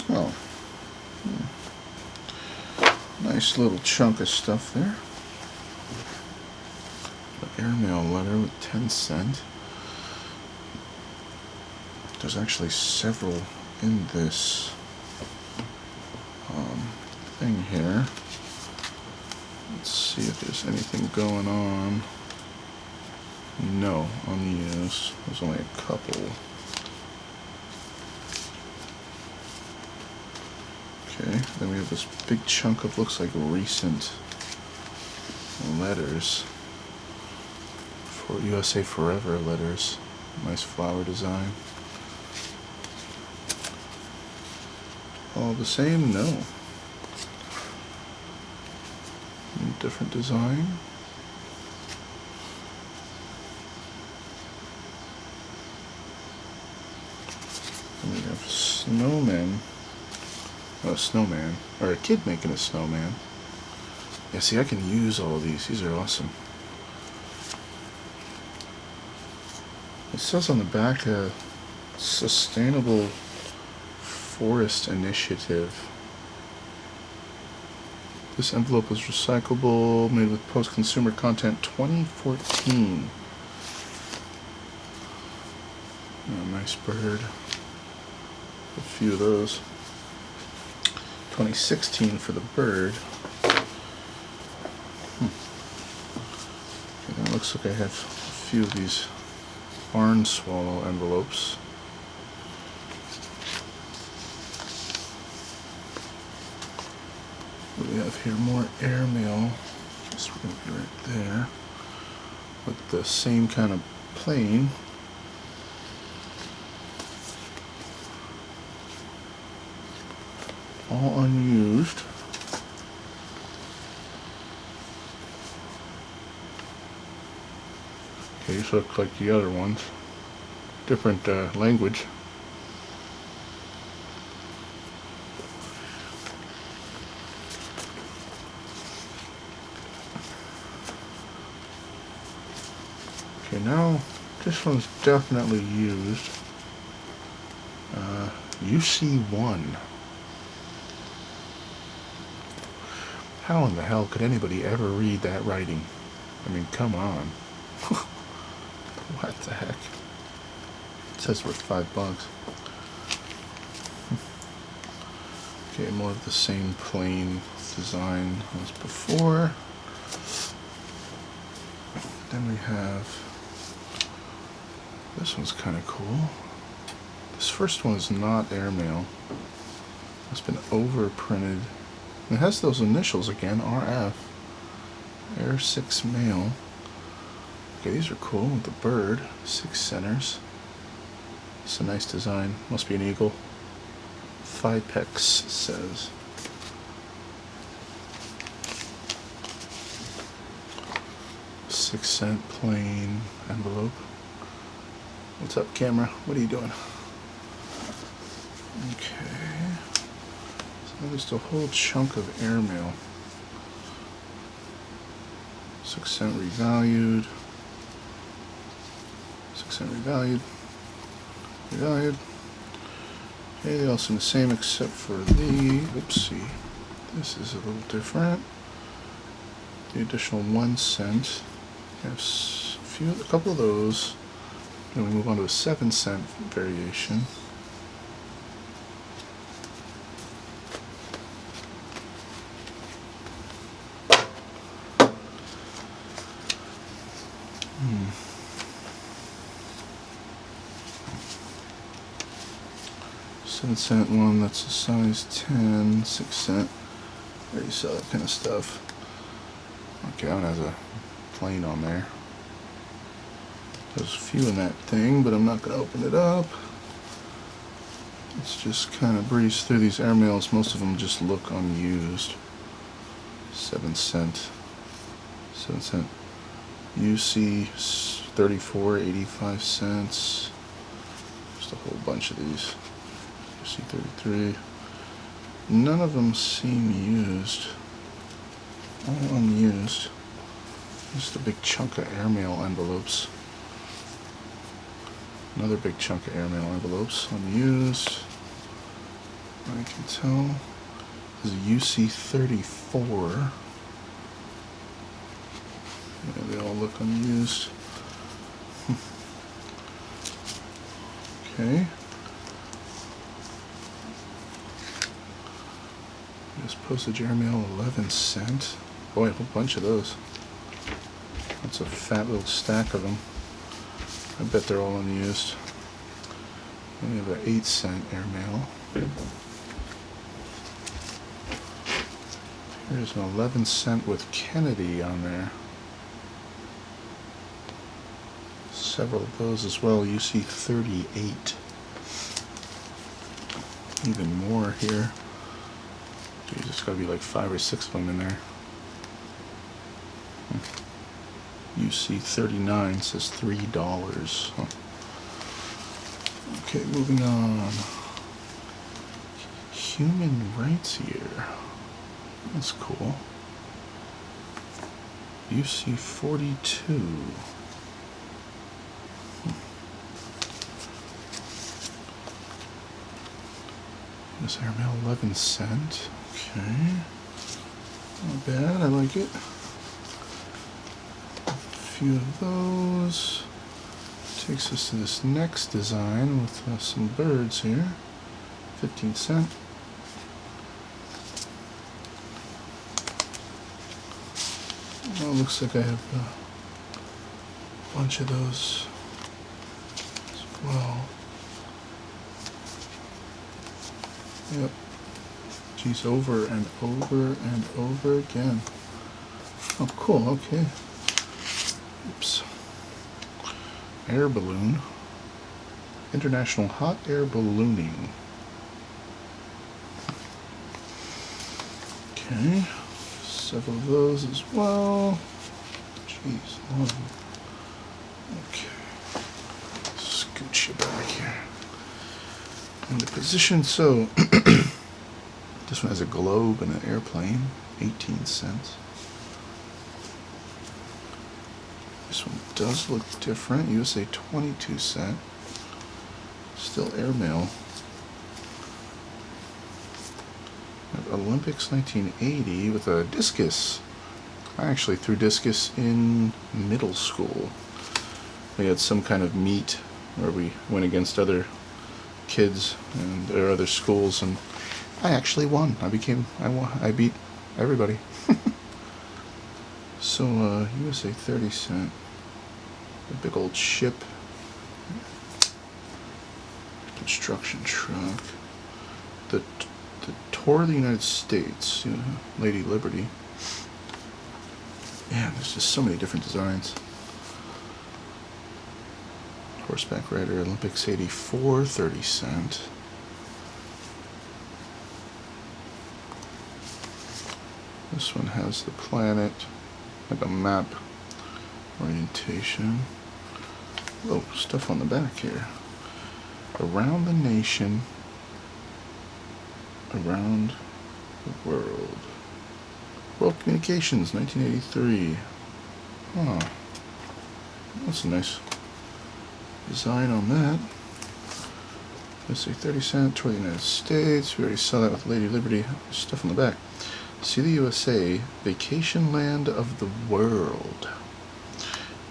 Oh. Nice little chunk of stuff there. An airmail letter with 10 cents. There's actually several in this thing here. Let's see if there's anything going on. No, unused. There's only a couple. Okay, then we have this big chunk of looks like recent letters. For USA Forever letters. Nice flower design. All the same? No. Different design. And we have snowmen. Oh, a snowman. Or a kid making a snowman. Yeah, see, I can use all of these. These are awesome. It says on the back, Sustainable Forest Initiative. This envelope is recyclable, made with post-consumer content 2014. Oh, nice bird. A few of those. 2016 for the bird. Okay, it looks like I have a few of these barn swallow envelopes. We have here more airmail. This we're going to be right there. With the same kind of plane. All unused. Okay, these look like the other ones. Different language. Okay, now this one's definitely used. UC1. How in the hell could anybody ever read that writing? I mean, come on. What the heck? It says worth $5. Okay, more of the same plain design as before. Then we have, this one's kind of cool. This first one is not airmail. It's been overprinted. It has those initials again, RF. Air 6 mail. Okay, these are cool with the bird. 6 centers. It's a nice design. Must be an eagle. Fipex says. $6 plain envelope. What's up, camera? What are you doing? Okay. So there's a whole chunk of airmail. $6 revalued. $6 revalued. Revalued. Okay, they all seem the same except for the, oopsie, this is a little different. The additional 1 cent. We have a couple of those. Then we move on to a 7-cent variation. $7 one, that's a size 10, 6 cent. I already saw that kind of stuff. Okay, that one has a plane on there. There's a few in that thing, but I'm not going to open it up. Let's just kind of breeze through these airmails. Most of them just look unused. 7 cent. 7 cent. UC 34, 85 cents. Just a whole bunch of these. UC 33. None of them seem used. All unused. Just a big chunk of airmail envelopes. Another big chunk of airmail envelopes, unused. I can tell. This is UC 34. Yeah, they all look unused. Okay. This postage airmail, 11 cent. Boy, a whole bunch of those. That's a fat little stack of them. I bet they're all unused. And we have an 8-cent airmail. Here's an 11-cent with Kennedy on there. Several of those as well. UC 38. Even more here. Geez, there's got to be like 5 or 6 of them in there. UC 39 says $3. Huh. Okay, moving on. Human rights year. That's cool. UC 42. This airmail 11-cent. Okay. Not bad, I like it. A few of those. Takes us to this next design with some birds here. 15-cent. Well, looks like I have a bunch of those as well. Yep. Geez, over and over and over again. Oh, cool, okay. Oops. Air balloon. International hot air ballooning. Okay. Several of those as well. Jeez, long. Okay. Scooch you back here. Into position. So, this one has a globe and an airplane. 18 cents. This one does look different. USA 22-cent. Still airmail. Olympics 1980 with a discus. I actually threw discus in middle school. We had some kind of meet where we went against other kids and or other schools, and I actually won. I beat everybody. So USA 30-cent. A big old ship. Construction truck. The tour of the United States. Lady Liberty. Man, there's just so many different designs. Horseback rider, Olympics 84, 30-cent. This one has the planet, like a map orientation. Oh, stuff on the back here. Around the nation, around the world. World Communications, 1983. Huh. That's a nice design on that. Let's see, 30-cent toward the United States. We already saw that with Lady Liberty. Stuff on the back. See the USA, vacation land of the world.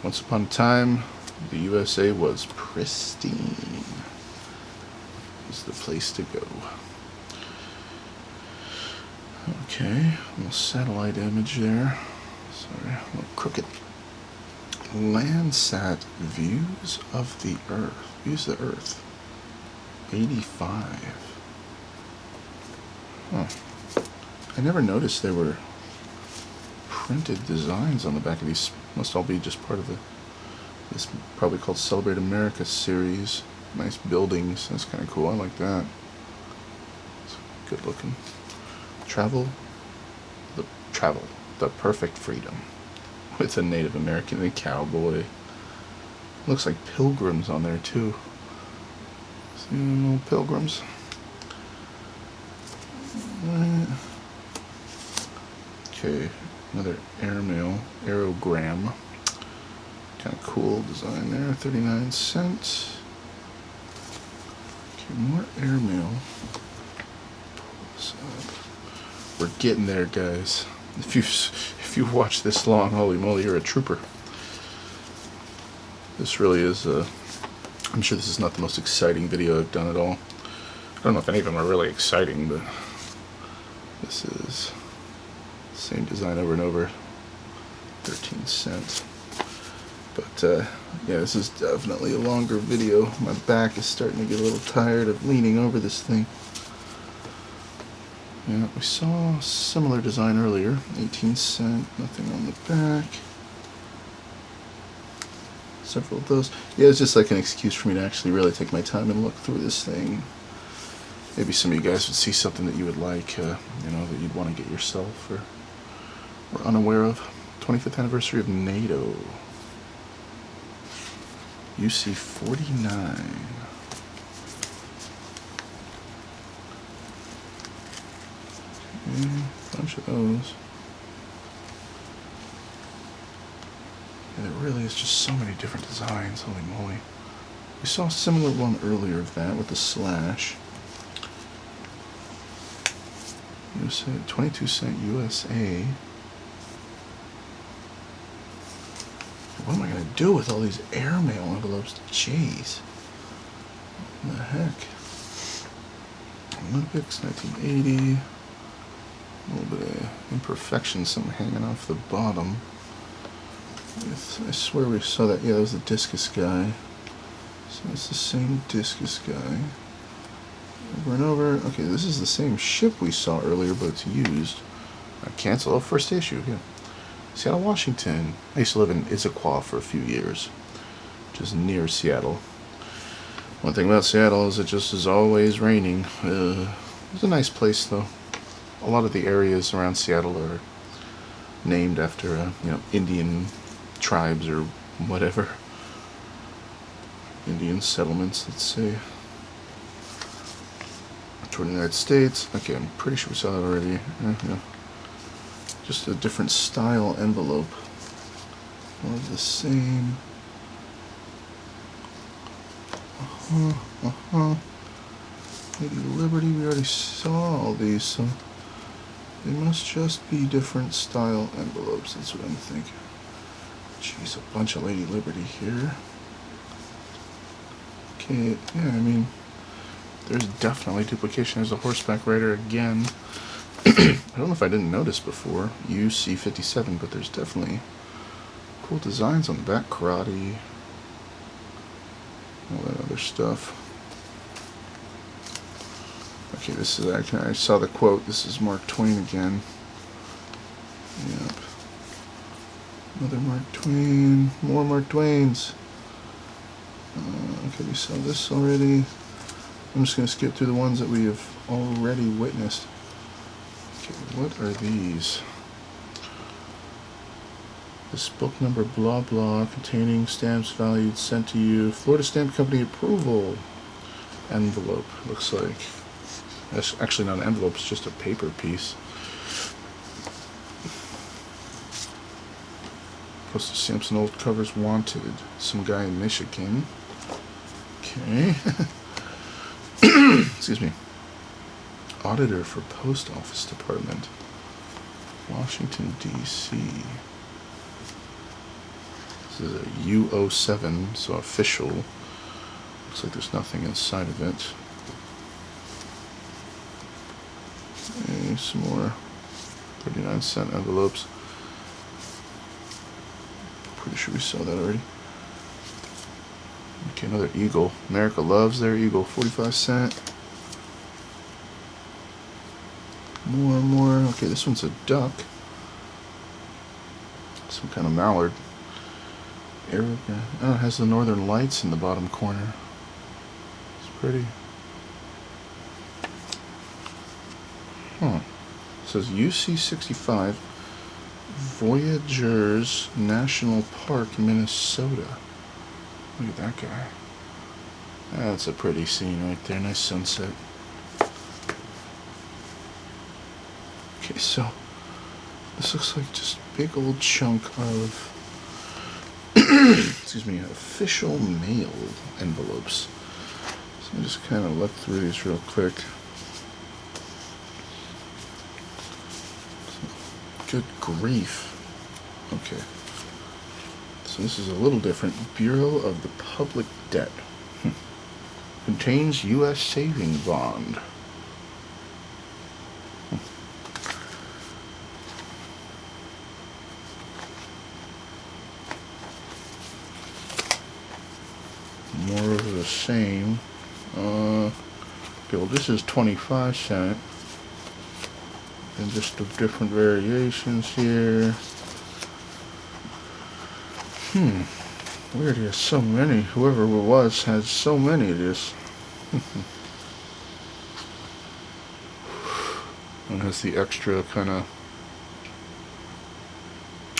Once upon a time, the USA was pristine. It was the place to go. Okay, a little satellite image there. Sorry, a little crooked. Landsat views of the Earth. Views of the Earth. 85. Huh. I never noticed there were printed designs on the back of these. Must all be just part of this probably called Celebrate America series. Nice buildings. That's kind of cool. I like that. It's good looking. Travel. The perfect freedom. With a Native American and a cowboy. Looks like pilgrims on there too. See little pilgrims. Okay, another airmail, aerogram. Kind of cool design there, 39 cents. Okay, more airmail. We're getting there, guys. If you watch this long, holy moly, you're a trooper. This really is I'm sure this is not the most exciting video I've done at all. I don't know if any of them are really exciting, but this is the same design over and over. 13 cents. But yeah, this is definitely a longer video. My back is starting to get a little tired of leaning over this thing. Yeah, we saw a similar design earlier. 18 cent, nothing on the back. Several of those. Yeah, it's just like an excuse for me to actually really take my time and look through this thing. Maybe some of you guys would see something that you would like, you know, that you'd want to get yourself or were unaware of. 25th anniversary of NATO. UC 49. Okay, bunch of those. Yeah, there really is just so many different designs. Holy moly. We saw a similar one earlier of that with the slash. USA, 22 cent USA. What am I going to do with all these airmail envelopes? Jeez. What the heck? Olympics, 1980. A little bit of imperfection, something hanging off the bottom. I swear we saw that. Yeah, that was the discus guy. So it's the same discus guy. Over and over. Okay, this is the same ship we saw earlier, but it's used. Cancel. Oh, first issue. Yeah. Seattle, Washington. I used to live in Issaquah for a few years, which is near Seattle. One thing about Seattle is it just is always raining. It's a nice place, though. A lot of the areas around Seattle are named after, you know, Indian tribes or whatever. Indian settlements, let's say. Toward the United States. Okay, I'm pretty sure we saw that already. Yeah. Just a different style envelope. All the same. Lady Liberty, we already saw all these, so they must just be different style envelopes. That's what I'm thinking. Jeez, a bunch of Lady Liberty here. Okay, yeah, I mean, there's definitely duplication. There's a horseback rider again. I don't know if I didn't notice before. UC57, but there's definitely cool designs on the back. Karate. All that other stuff. Okay, this is actually, I saw the quote. This is Mark Twain again. Yep. Another Mark Twain. More Mark Twains. Okay, we saw this already. I'm just going to skip through the ones that we have already witnessed. Okay, what are these? This book number blah blah containing stamps valued sent to you. Florida Stamp Company approval. Envelope, looks like. That's actually not an envelope, it's just a paper piece. Postal stamps and old covers wanted. Some guy in Michigan. Okay. Excuse me. Auditor for Post Office Department. Washington, D.C. This is a U07, so official. Looks like there's nothing inside of it. Okay, some more 39-cent envelopes. Pretty sure we saw that already. Okay, another eagle. America loves their eagle. 45 cent. More and more. Okay, this one's a duck. Some kind of mallard. Oh, it has the northern lights in the bottom corner. It's pretty. Huh. It says UC65 Voyageurs National Park, Minnesota. Look at that guy. That's a pretty scene right there. Nice sunset. Okay, so this looks like just a big old chunk of excuse me, official mailed envelopes. So let me just kind of look through these real quick. Good grief. Okay. So this is a little different. Bureau of the Public Debt. Contains U.S. saving bond. more of the same. Okay, well this is 25 cent. And just the different variations here. Weird, he has so many. Whoever it was has so many of this. And has the extra kind of,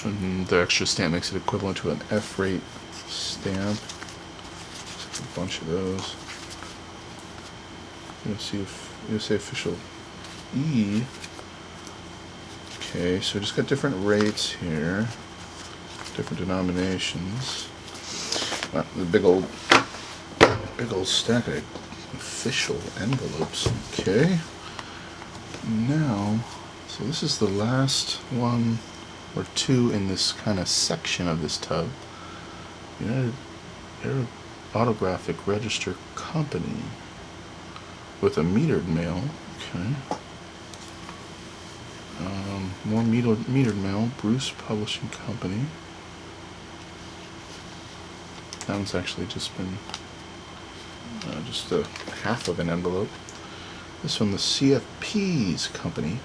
and the extra stamp makes it equivalent to an F-rate stamp. Just a bunch of those. You'll see official E. Okay, so we just got different rates here, different denominations. Wow, the big old stack of official envelopes. Okay. Now, so this is the last one or two in this kind of section of this tub. United Holographic Register Company with a metered mail. Okay. More metered mail. Bruce Publishing Company. That one's actually just been just a half of an envelope. This one, the CFP's Company,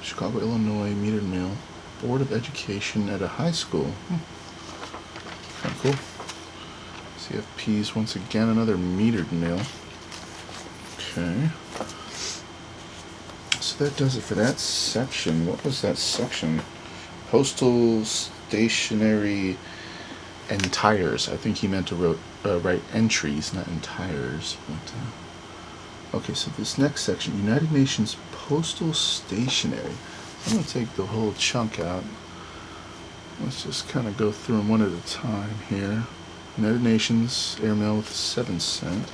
Chicago, Illinois, metered mail, Board of Education at a high school. Kind of cool. CFP's, once again, another metered mail. Okay. So that does it for that section. What was that section? Postal, Stationery, and Tires. I think he meant to write entries, not entires. But, okay, so this next section, United Nations Postal Stationery. I'm going to take the whole chunk out. Let's just kind of go through them one at a time here. United Nations airmail with 7 cent.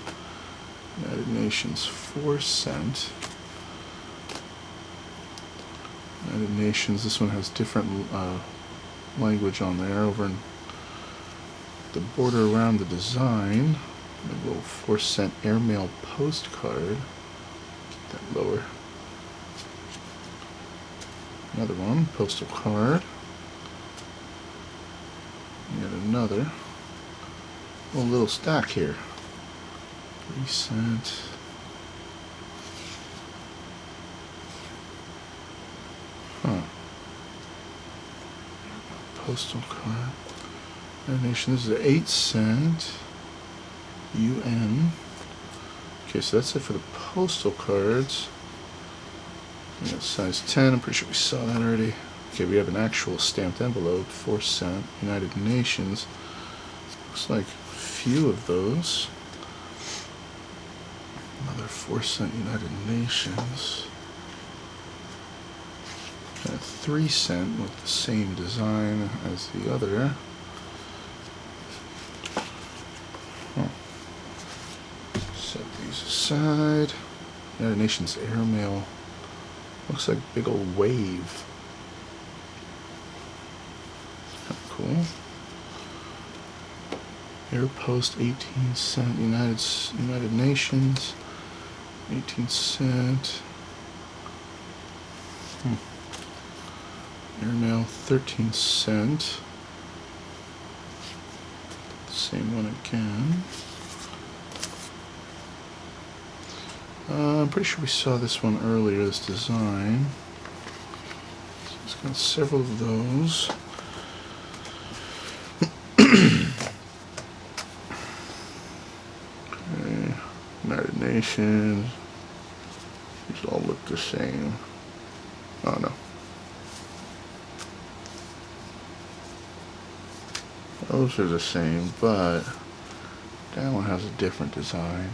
United Nations 4 cent. United Nations, this one has different language on there. Over in the border around the design, a little 4 cent airmail postcard. Get that lower. Another one, postal card. Yet another. A little stack here. 3 cent. Huh. Postal card. Nation, this is an 8 cent. UN. Okay, so that's it for the postal cards. We got size 10, I'm pretty sure we saw that already. Okay, we have an actual stamped envelope, 4 cent, United Nations. Looks like a few of those. Another 4 cent United Nations. And a 3 cent with the same design as the other. Set these aside. United Nations airmail. Looks like a big old wave. Kind of cool. Airpost 18 cent. United Nations 18 cent. Airmail 13 cent. Same one again. I'm pretty sure we saw this one earlier, this design. So it's got several of those. Okay. United Nations. These all look the same. Oh no. Those are the same, but that one has a different design.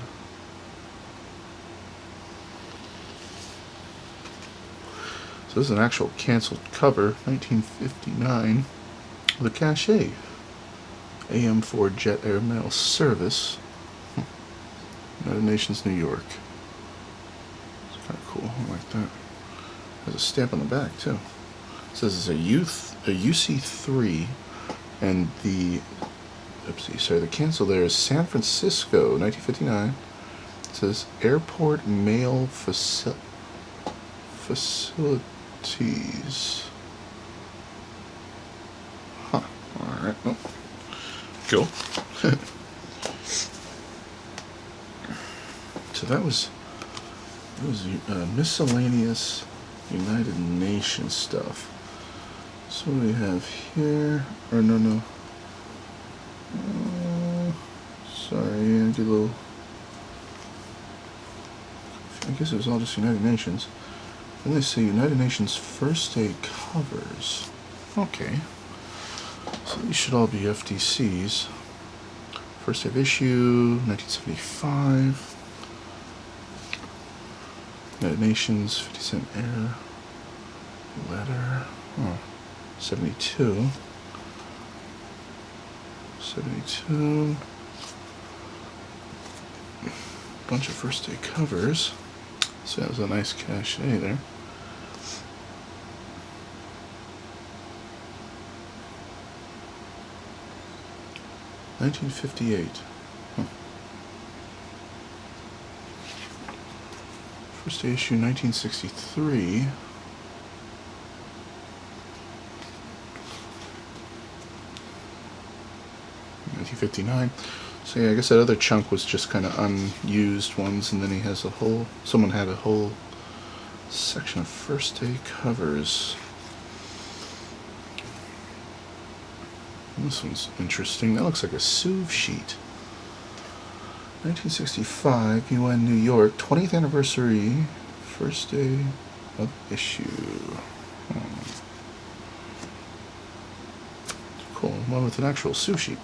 So this is an actual canceled cover, 1959, with a cachet. AM4 Jet Airmail Service, United Nations, New York. It's kind of cool, I like that. There's a stamp on the back too. It says it's a UC3, and the cancel there is San Francisco, 1959. It says Airport Mail Facilities. Huh. Alright. Oh. Cool. that was miscellaneous United Nations stuff. So what do we have here? Or no. Sorry, I did a little. I guess it was all just United Nations. Then they say United Nations First Day covers. Okay. So these should all be FDCs. First Day of Issue, 1975. United Nations, 50 Cent Air. Letter. Oh, 72. 72. Bunch of First Day covers. So that was a nice cachet there. $1958. Huh. First Day issue 1963. $1959. So yeah, I guess that other chunk was just kind of unused ones, and then he has a whole, someone had a whole section of First Day covers. This one's interesting. That looks like a SUV sheet. 1965, UN New York, 20th anniversary, First Day of Issue. Cool, one with an actual SUV sheet.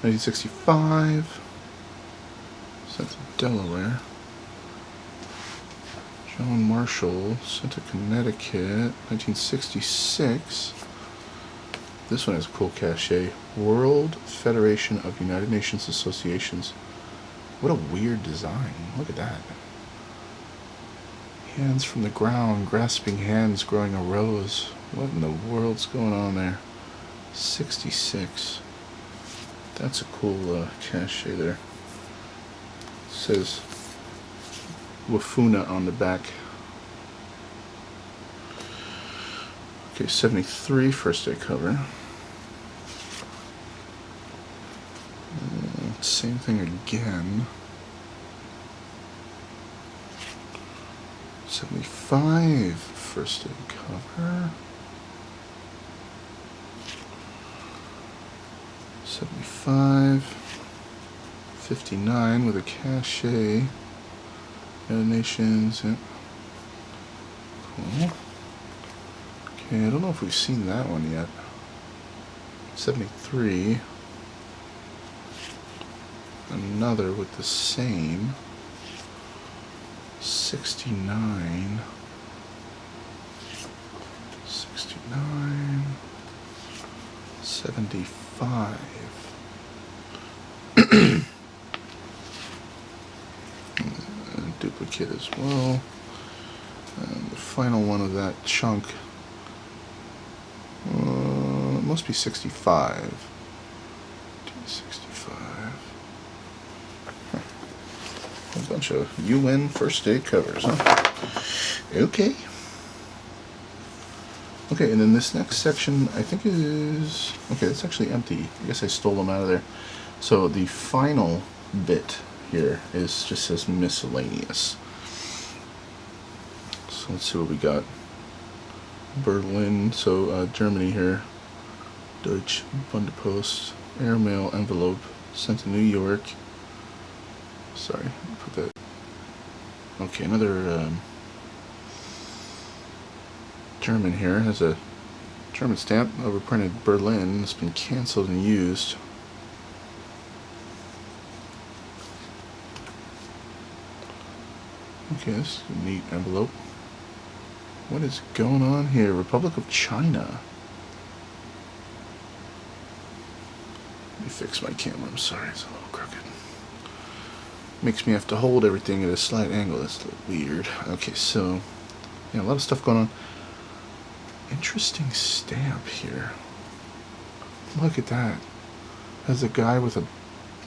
1965, sent to Delaware. John Marshall, sent to Connecticut. 1966. This one has a cool cachet. World Federation of United Nations Associations. What a weird design. Look at that. Hands from the ground, grasping hands growing a rose. What in the world's going on there? 66. That's a cool cachet there. It says Wafuna on the back. Okay, 73, First Day cover. Same thing again. 75, First Day cover. 75, 59 with a cachet. United Nations, yeah. Cool. Okay, I don't know if we've seen that one yet. 73. Another with the same. 69. 69. 75. Duplicate as well. And the final one of that chunk must be 65. 65. Huh. A bunch of UN First Day covers, huh? Okay. Okay, and then this next section, I think is... Okay, it's actually empty. I guess I stole them out of there. So the final bit here is just says Miscellaneous. So let's see what we got. Berlin, so Germany here. Deutsche Bundespost, airmail envelope sent to New York. Sorry, put that. Okay, another German here has a German stamp, overprinted Berlin. It's been canceled and used. Okay, this is a neat envelope. What is going on here? Republic of China. Let me fix my camera. I'm sorry, it's a little crooked. Makes me have to hold everything at a slight angle. That's a little weird. Okay, so yeah, a lot of stuff going on. Interesting stamp here. Look at that. Has a guy with a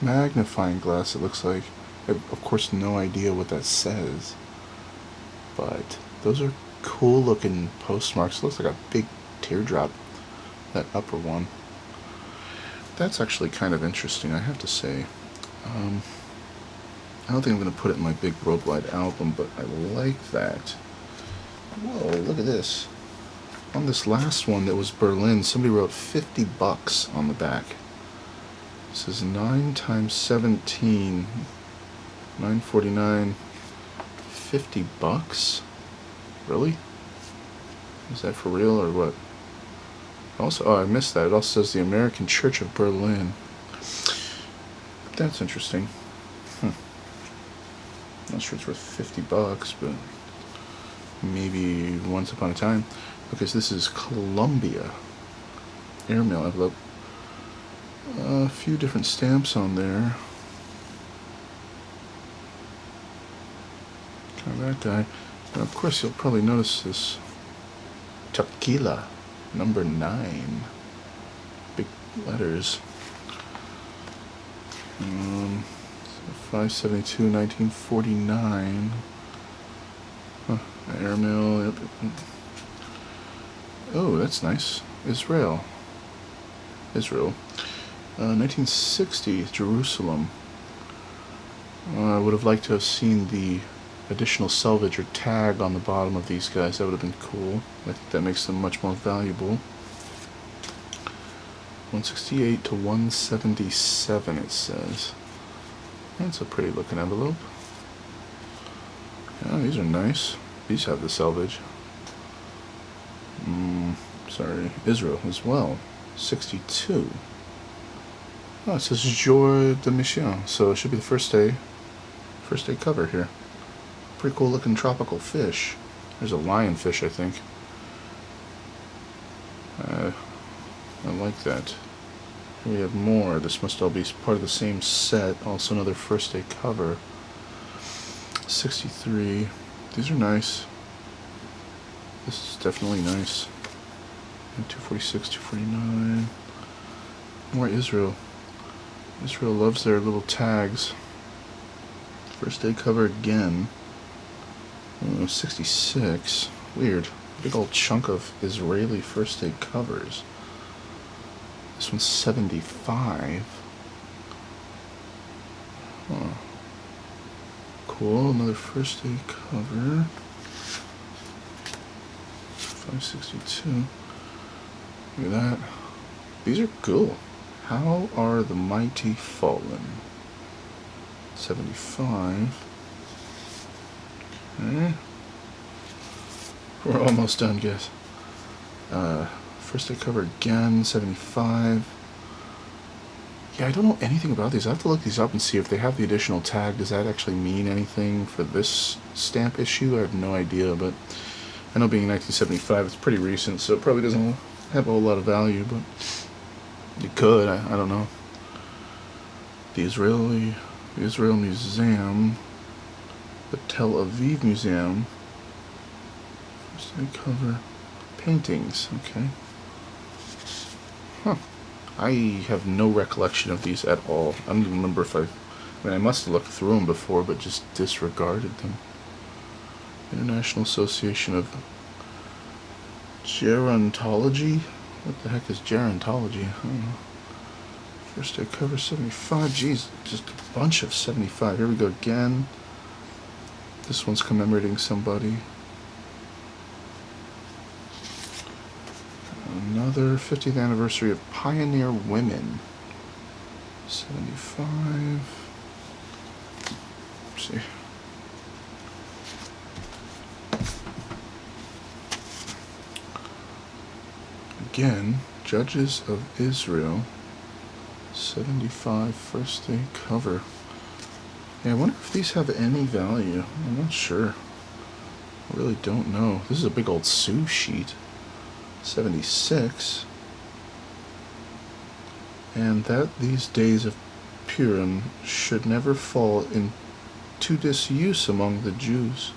magnifying glass, it looks like. I have, of course, no idea what that says. But those are cool looking postmarks. It looks like a big teardrop, that upper one. That's actually kind of interesting, I have to say. I don't think I'm going to put it in my big worldwide album, but I like that. Whoa, look at this. On this last one that was Berlin, somebody wrote $50 on the back. This is 9 times 17, 949, $50? Really? Is that for real or what? Also, oh, I missed that. It also says the American Church of Berlin. That's interesting. Not sure it's worth $50, but maybe once upon a time. Okay, so this is Columbia airmail envelope. A few different stamps on there. Kind of that guy. And of course, you'll probably notice this tequila, number 9. Big letters. 572, 1949. Airmail. Yep. Oh, that's nice. Israel. 1960, Jerusalem. I would have liked to have seen the additional selvage or tag on the bottom of these guys. That would have been cool. I think that makes them much more valuable. 168 to 177, it says. That's a pretty looking envelope. Yeah, these are nice. These have the selvage. Sorry, Israel as well. 62. Oh, it says Jour de Mission, so it should be the first day cover here. Pretty cool looking tropical fish. There's a lionfish, I think. I like that. Here we have more. This must all be part of the same set. Also another first day cover. 63. These are nice. This is definitely nice. And 246, 249. More Israel. Israel loves their little tags. First day cover again. 66. Weird. Big old chunk of Israeli first day covers. This one's 75. Huh. Cool. Another first day cover. 562. Look at that. These are cool. How are the mighty fallen? 75. Okay. We're almost done, guys. First day cover again, 75. Yeah, I don't know anything about these. I have to look these up and see if they have the additional tag. Does that actually mean anything for this stamp issue? I have no idea, but I know being 1975, it's pretty recent, so it probably doesn't have a whole lot of value, but it could. I don't know. The Israel Museum, the Tel Aviv Museum. First day cover, paintings. Okay. Huh. I have no recollection of these at all. I don't even remember if I must have looked through them before, but just disregarded them. International Association of Gerontology? What the heck is gerontology? I don't know. First day cover 75. Jeez, just a bunch of 75. Here we go again. This one's commemorating somebody. Another 50th anniversary of Pioneer Women. 75. Let's see. Again, Judges of Israel. 75 first day cover. Yeah, I wonder if these have any value. I'm not sure. I really don't know. This is a big old Sioux sheet. 76. And that these days of Purim should never fall into disuse among the Jews,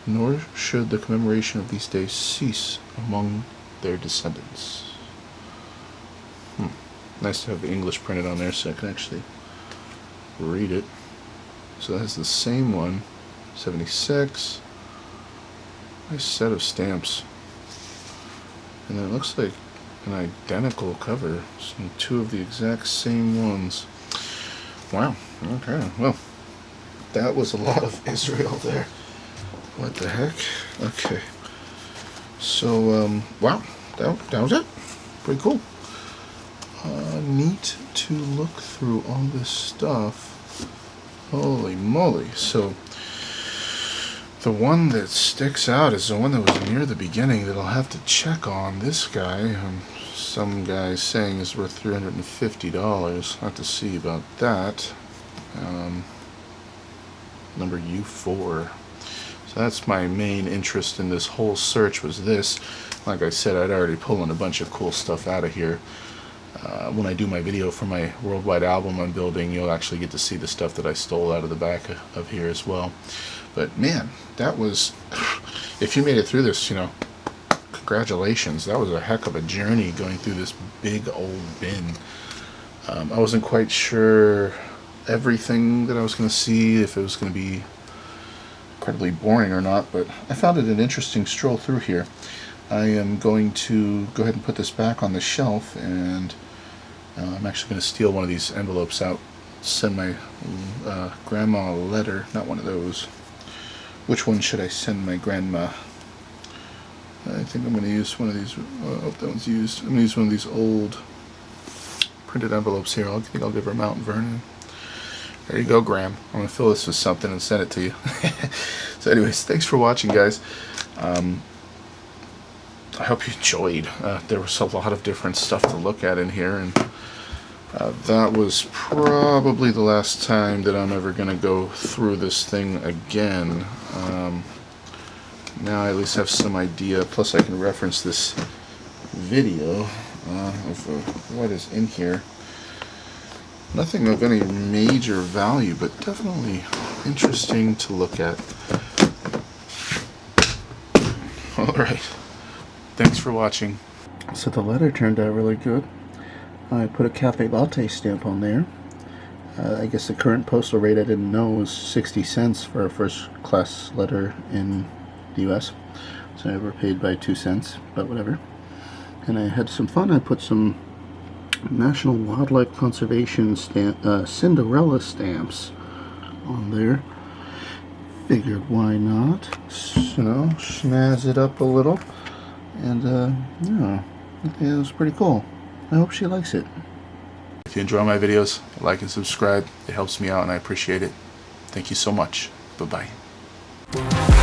nor should the commemoration of these days cease among their descendants. Nice to have the English printed on there so I can actually read it. So that's the same one. 76. Nice set of stamps. And then it looks like an identical cover. So two of the exact same ones. Wow. Okay. Well, that was a lot of Israel there. What the heck? Okay. So, wow, that was it. Pretty cool. Neat to look through all this stuff. Holy moly. So, the one that sticks out is the one that was near the beginning that I'll have to check on. This guy, some guy saying is worth $350. I'll have to see about that. Number U4. So that's my main interest in this whole search, was this. Like I said, I'd already pulled a bunch of cool stuff out of here. When I do my video for my worldwide album I'm building, you'll actually get to see the stuff that I stole out of the back of here as well. But man, that was, if you made it through this, you know, congratulations. That was a heck of a journey going through this big old bin. I wasn't quite sure everything that I was going to see, if it was going to be incredibly boring or not, but I found it an interesting stroll through here. I am going to go ahead and put this back on the shelf, and I'm actually going to steal one of these envelopes out, send my grandma a letter. Not one of those. Which one should I send my grandma? I think I'm going to use one of these. Oh, that one's used. I'm going to use one of these old printed envelopes here. I think I'll give her Mount Vernon. There you go, Graham. I'm going to fill this with something and send it to you. So anyways, thanks for watching, guys. I hope you enjoyed. There was a lot of different stuff to look at in here, and that was probably the last time that I'm ever going to go through this thing again. Now I at least have some idea, plus I can reference this video of what is in here. Nothing of any major value, but definitely interesting to look at. Alright, thanks for watching. So the letter turned out really good. I put a cafe latte stamp on there. I guess the current postal rate I didn't know was 60 cents for a first class letter in the US. So I overpaid by 2 cents, but whatever. And I had some fun. I put some National Wildlife Conservation Cinderella stamps on there. Figured why not, you know, schmazz it up a little. And yeah, it was pretty cool. I hope she likes it. If you enjoy my videos, like and subscribe. It helps me out and I appreciate it. Thank you so much. Bye-bye.